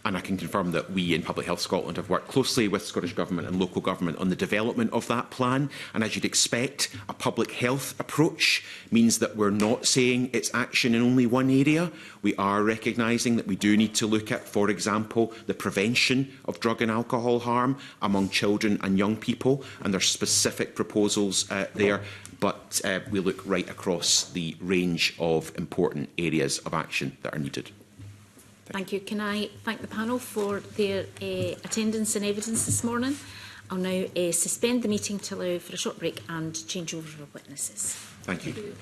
And I can confirm that we in Public Health Scotland have worked closely with Scottish Government and local government on the development of that plan. And as you'd expect, a public health approach means that we're not saying it's action in only one area. We are recognising that we do need to look at, for example, the prevention of drug and alcohol harm among children and young people. And there's specific proposals there. But we look right across the range of important areas of action that are needed. Thank you. Can I thank the panel for their attendance and evidence this morning? I'll now suspend the meeting to allow for a short break and change over of witnesses. Thank you.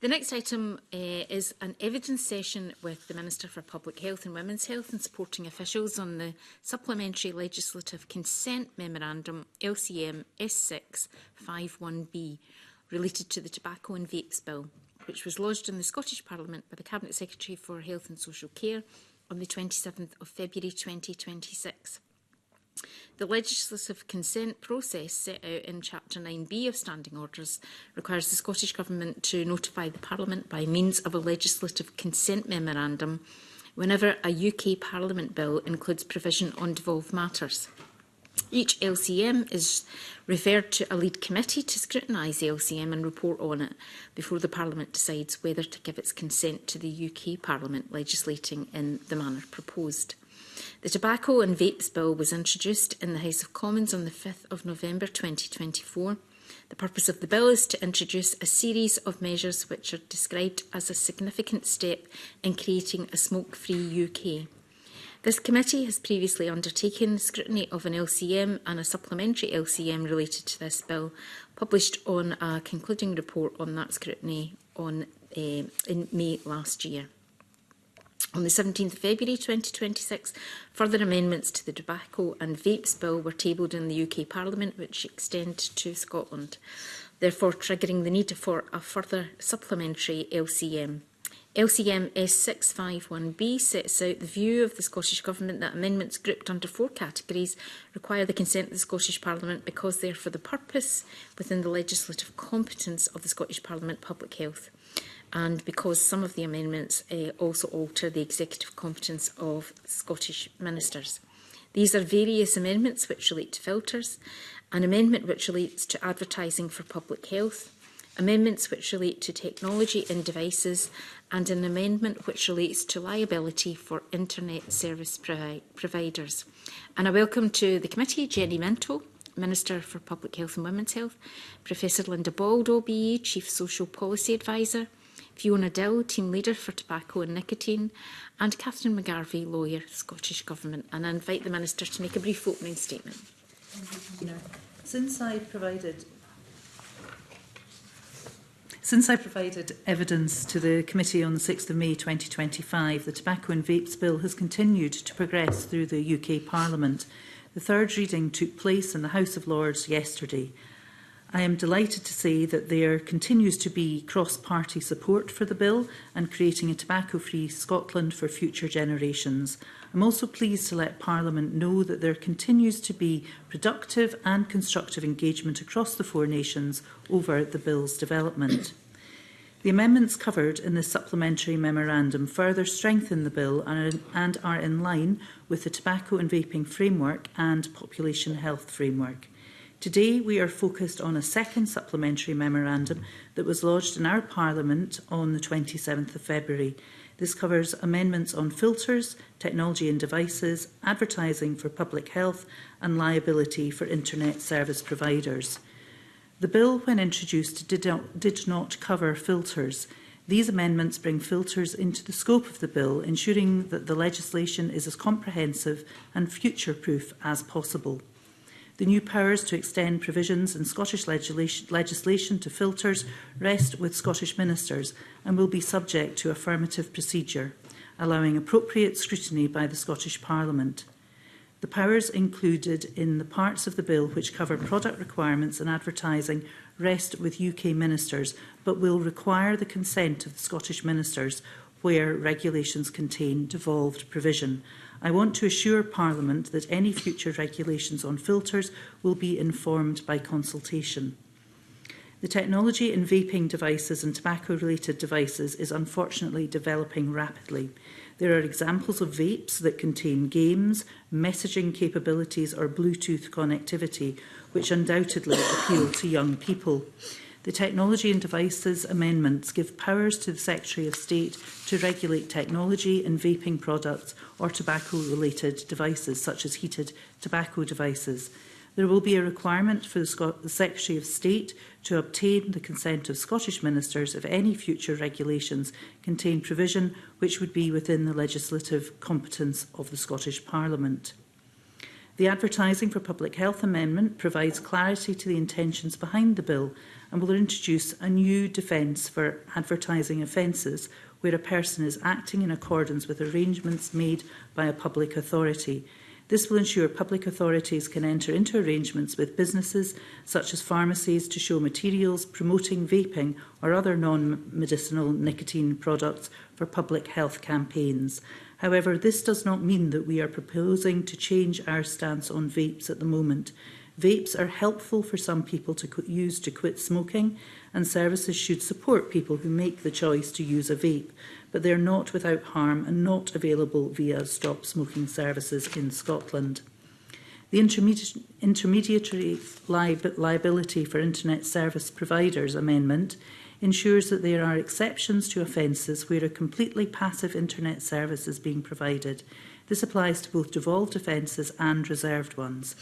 The next item is an evidence session with the Minister for Public Health and Women's Health and supporting officials on the Supplementary Legislative Consent Memorandum LCM S651B related to the Tobacco and Vapes Bill, which was lodged in the Scottish Parliament by the Cabinet Secretary for Health and Social Care on the 27th of February 2026. The legislative consent process set out in Chapter 9B of Standing Orders requires the Scottish Government to notify the Parliament by means of a legislative consent memorandum whenever a UK Parliament bill includes provision on devolved matters. Each LCM is referred to a lead committee to scrutinise the LCM and report on it before the Parliament decides whether to give its consent to the UK Parliament legislating in the manner proposed. The Tobacco and Vapes Bill was introduced in the House of Commons on the 5th of November 2024. The purpose of the bill is to introduce a series of measures which are described as a significant step in creating a smoke-free UK. This committee has previously undertaken scrutiny of an LCM and a supplementary LCM related to this bill, published on a concluding report on that scrutiny in May last year. On the 17th of February 2026, further amendments to the Tobacco and Vapes Bill were tabled in the UK Parliament, which extend to Scotland, therefore triggering the need for a further supplementary LCM. LCM S651B sets out the view of the Scottish Government that amendments grouped under 4 categories require the consent of the Scottish Parliament because they are for the purpose within the legislative competence of the Scottish Parliament Public Health, and because some of the amendments also alter the executive competence of Scottish ministers. These are various amendments which relate to filters, an amendment which relates to advertising for public health, amendments which relate to technology in devices, and an amendment which relates to liability for internet service providers. And I welcome to the committee Jenny Minto, Minister for Public Health and Women's Health, Professor Linda Bald, OBE, Chief Social Policy Advisor, Fiona Dill, Team Leader for Tobacco and Nicotine, and Catherine McGarvey, Lawyer, Scottish Government. And I invite the Minister to make a brief opening statement. Since I provided evidence to the committee on the 6th of May 2025, the Tobacco and Vapes Bill has continued to progress through the UK Parliament. The third reading took place in the House of Lords yesterday. I am delighted to say that there continues to be cross-party support for the bill and creating a tobacco-free Scotland for future generations. I'm also pleased to let Parliament know that there continues to be productive and constructive engagement across the 4 nations over the bill's development. The amendments covered in this supplementary memorandum further strengthen the bill and are in line with the Tobacco and Vaping Framework and Population Health Framework. Today, we are focused on a second supplementary memorandum that was lodged in our Parliament on the 27th of February. This covers amendments on filters, technology and devices, advertising for public health and liability for internet service providers. The bill, when introduced, did not cover filters. These amendments bring filters into the scope of the bill, ensuring that the legislation is as comprehensive and future-proof as possible. The new powers to extend provisions in Scottish legislation to filters rest with Scottish ministers and will be subject to affirmative procedure, allowing appropriate scrutiny by the Scottish Parliament. The powers included in the parts of the bill which cover product requirements and advertising rest with UK ministers, but will require the consent of the Scottish ministers where regulations contain devolved provision. I want to assure Parliament that any future regulations on filters will be informed by consultation. The technology in vaping devices and tobacco-related devices is unfortunately developing rapidly. There are examples of vapes that contain games, messaging capabilities or Bluetooth connectivity, which undoubtedly appeal to young people. The Technology and Devices Amendments give powers to the Secretary of State to regulate technology in vaping products or tobacco-related devices, such as heated tobacco devices. There will be a requirement for the Secretary of State to obtain the consent of Scottish ministers if any future regulations contain provision which would be within the legislative competence of the Scottish Parliament. The Advertising for Public Health Amendment provides clarity to the intentions behind the bill and will introduce a new defence for advertising offences where a person is acting in accordance with arrangements made by a public authority. This will ensure public authorities can enter into arrangements with businesses such as pharmacies to show materials promoting vaping or other non-medicinal nicotine products for public health campaigns. However, this does not mean that we are proposing to change our stance on vapes at the moment. Vapes are helpful for some people to use to quit smoking, and services should support people who make the choice to use a vape, but they are not without harm and not available via stop smoking services in Scotland. The intermediary liability for internet service providers amendment ensures that there are exceptions to offences where a completely passive internet service is being provided. This applies to both devolved offences and reserved ones.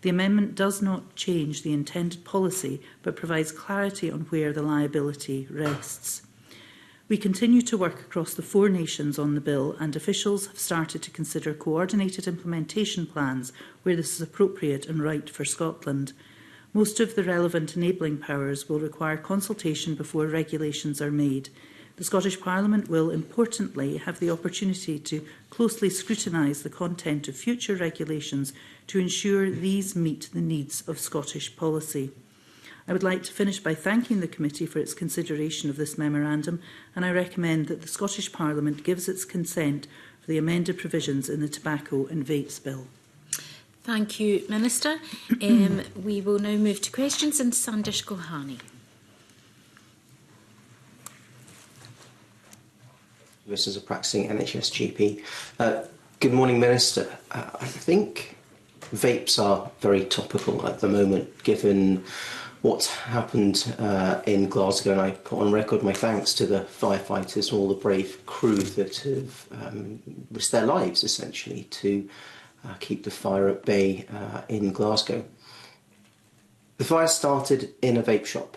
The amendment does not change the intended policy, but provides clarity on where the liability rests. We continue to work across the 4 nations on the bill, and officials have started to consider coordinated implementation plans where this is appropriate and right for Scotland. Most of the relevant enabling powers will require consultation before regulations are made. The Scottish Parliament will, importantly, have the opportunity to closely scrutinise the content of future regulations to ensure these meet the needs of Scottish policy. I would like to finish by thanking the committee for its consideration of this memorandum, and I recommend that the Scottish Parliament gives its consent for the amended provisions in the Tobacco and Vapes Bill. Thank you, Minister. We will now move to questions, and Sandish Gohani. This is a practicing NHS GP. Good morning, Minister. I think vapes are very topical at the moment, given what's happened in Glasgow, and I put on record my thanks to the firefighters and all the brave crew that have risked their lives, essentially, to keep the fire at bay in Glasgow. The fire started in a vape shop.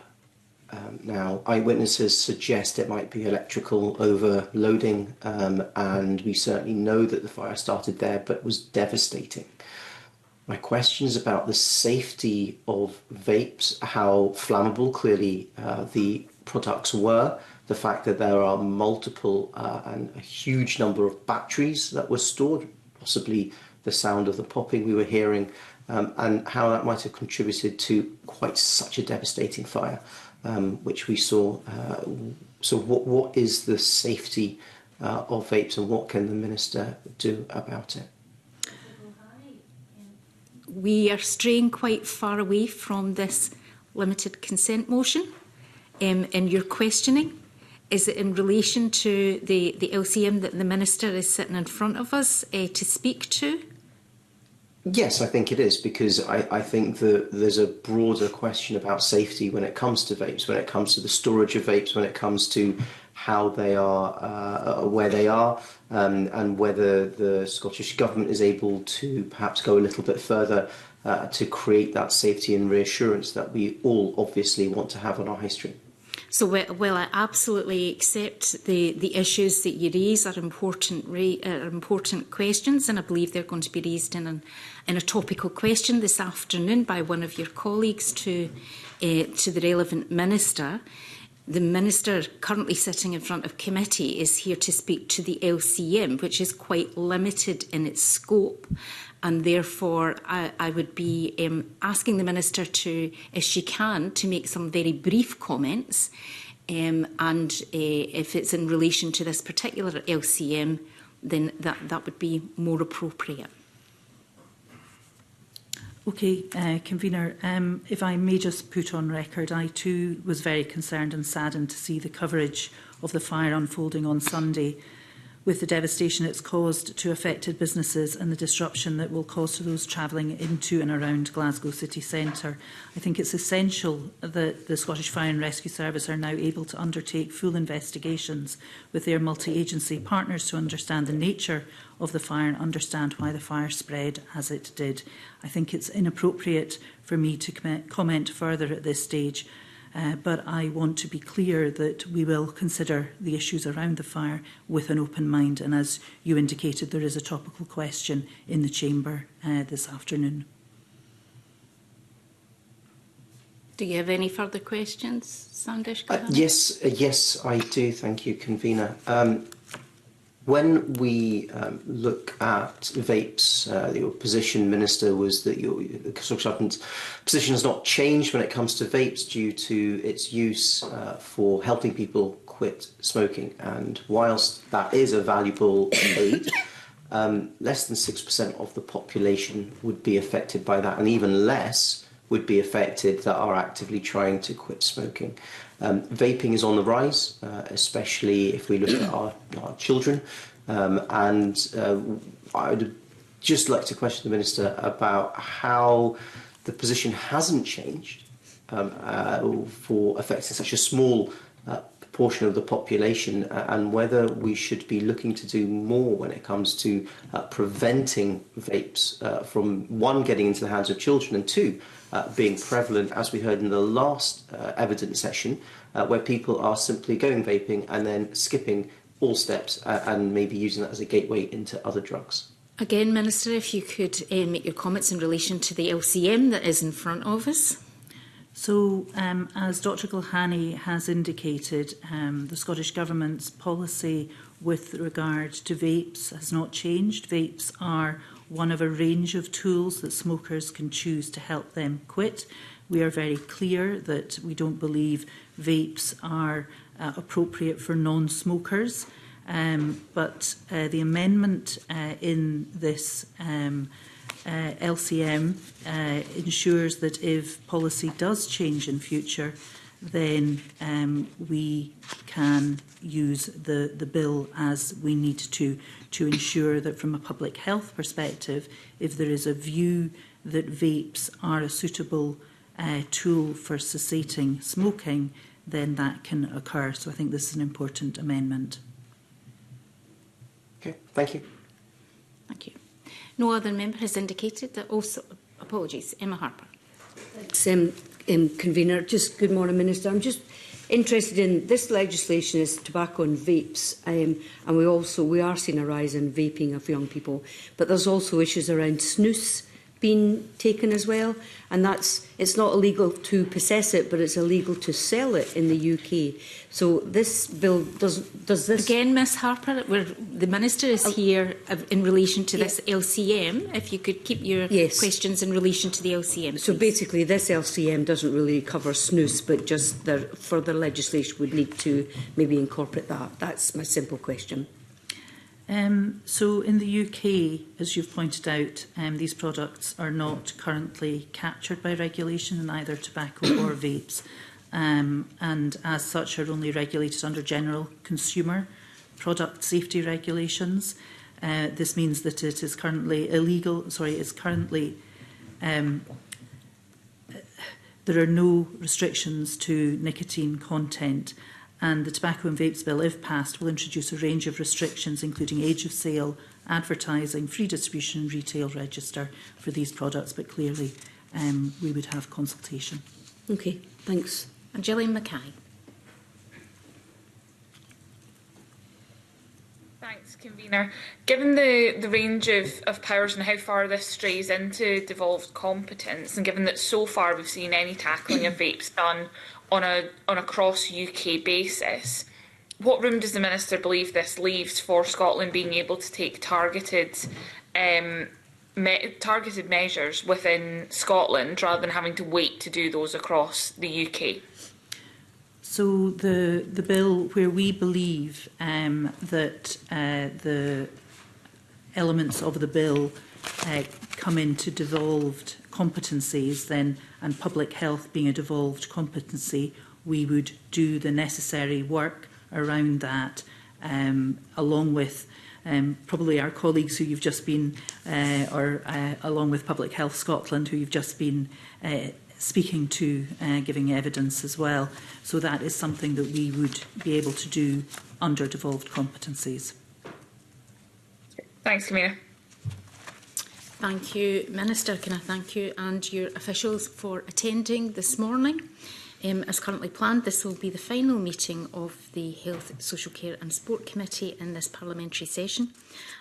Now, eyewitnesses suggest it might be electrical overloading, and we certainly know that the fire started there, but was devastating. My question is about the safety of vapes, how flammable clearly the products were, the fact that there are multiple and a huge number of batteries that were stored, possibly the sound of the popping we were hearing, and how that might have contributed to quite such a devastating fire. Which we saw. So what is the safety of vapes, and what can the Minister do about it? We are straying quite far away from this limited consent motion in your questioning. Is it in relation to the LCM that the Minister is sitting in front of us to speak to? Yes, I think it is, because I think that there's a broader question about safety when it comes to vapes, when it comes to the storage of vapes, when it comes to how they are, where they are, and whether the Scottish Government is able to perhaps go a little bit further to create that safety and reassurance that we all obviously want to have on our high street. So, well, I absolutely accept the issues that you raise are important questions, and I believe they're going to be raised in a topical question this afternoon by one of your colleagues to the relevant Minister. The Minister currently sitting in front of committee is here to speak to the LCM, which is quite limited in its scope. And therefore, I would be asking the Minister to, if she can, to make some very brief comments. And if it's in relation to this particular LCM, then that would be more appropriate. Okay, Convener, if I may just put on record, I too was very concerned and saddened to see the coverage of the fire unfolding on Sunday, with the devastation it's caused to affected businesses and the disruption that will cause to those travelling into and around Glasgow city centre. I think it's essential that the Scottish Fire and Rescue Service are now able to undertake full investigations with their multi-agency partners to understand the nature of the fire and understand why the fire spread as it did. I think it's inappropriate for me to comment further at this stage. but I want to be clear that we will consider the issues around the fire with an open mind. And as you indicated, there is a topical question in the Chamber this afternoon. Do you have any further questions, Sandesh? Yes, I do. Thank you, Convener. When we look at vapes, your position, Minister, was that the Social Government's position has not changed when it comes to vapes due to its use for helping people quit smoking. And whilst that is a valuable aid, less than 6% of the population would be affected by that, and even less would be affected that are actively trying to quit smoking. Vaping is on the rise, especially if we look at our children. I would just like to question the Minister about how the position hasn't changed for affecting such a small proportion of the population, and whether we should be looking to do more when it comes to preventing vapes from, one, getting into the hands of children, and two, being prevalent, as we heard in the last evidence session, where people are simply going vaping and then skipping all steps and maybe using that as a gateway into other drugs. Again, Minister, if you could make your comments in relation to the LCM that is in front of us. So, as Dr Gulhani has indicated, the Scottish Government's policy with regard to vapes has not changed. Vapes are one of a range of tools that smokers can choose to help them quit. We are very clear that we don't believe vapes are appropriate for non-smokers, but the amendment in this LCM ensures that if policy does change in future, then we can use the bill as we need to ensure that from a public health perspective, if there is a view that vapes are a suitable tool for cessating smoking, then that can occur. So I think this is an important amendment. Okay, thank you. Thank you. No other member has indicated that also... Apologies. Emma Harper. Thanks, Convener. Just good morning, Minister. I'm just interested in this legislation is tobacco and vapes, and we are seeing a rise in vaping of young people, but there's also issues around snus being taken as well, and it's not illegal to possess it, but it's illegal to sell it in the UK. So this bill does this again, Ms Harper. The Minister is here in relation to this LCM. If you could keep your questions in relation to the LCM. So please. basically, this LCM doesn't really cover snus, but just the further legislation would need to maybe incorporate that. That's my simple question. So in the UK, as you've pointed out, these products are not currently captured by regulation in either tobacco or vapes, and as such are only regulated under general consumer product safety regulations. This means that it is currently illegal. There are no restrictions to nicotine content. And the Tobacco and Vapes Bill, if passed, will introduce a range of restrictions, including age of sale, advertising, free distribution and retail register for these products. But clearly, we would have consultation. Okay, thanks. And Gillian Mackay. Thanks, Convener. Given the range of powers and how far this strays into devolved competence, and given that so far we've seen any tackling of vapes done on a cross-UK basis, what room does the Minister believe this leaves for Scotland being able to take targeted measures within Scotland rather than having to wait to do those across the UK? So the bill, where we believe that the elements of the bill come into devolved competencies, then, and public health being a devolved competency, we would do the necessary work around that, along with probably our colleagues who you've just been, along with Public Health Scotland, who you've just been speaking to, giving evidence as well. So that is something that we would be able to do under devolved competencies. Thanks, Convener. Thank you, Minister. Can I thank you and your officials for attending this morning? As currently planned, this will be the final meeting of the Health, Social Care and Sport Committee in this parliamentary session.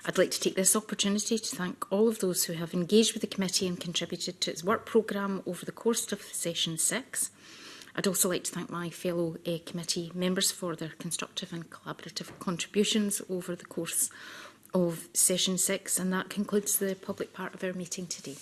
I'd like to take this opportunity to thank all of those who have engaged with the committee and contributed to its work programme over the course of session 6. I'd also like to thank my fellow committee members for their constructive and collaborative contributions over the course of session 6, and that concludes the public part of our meeting today.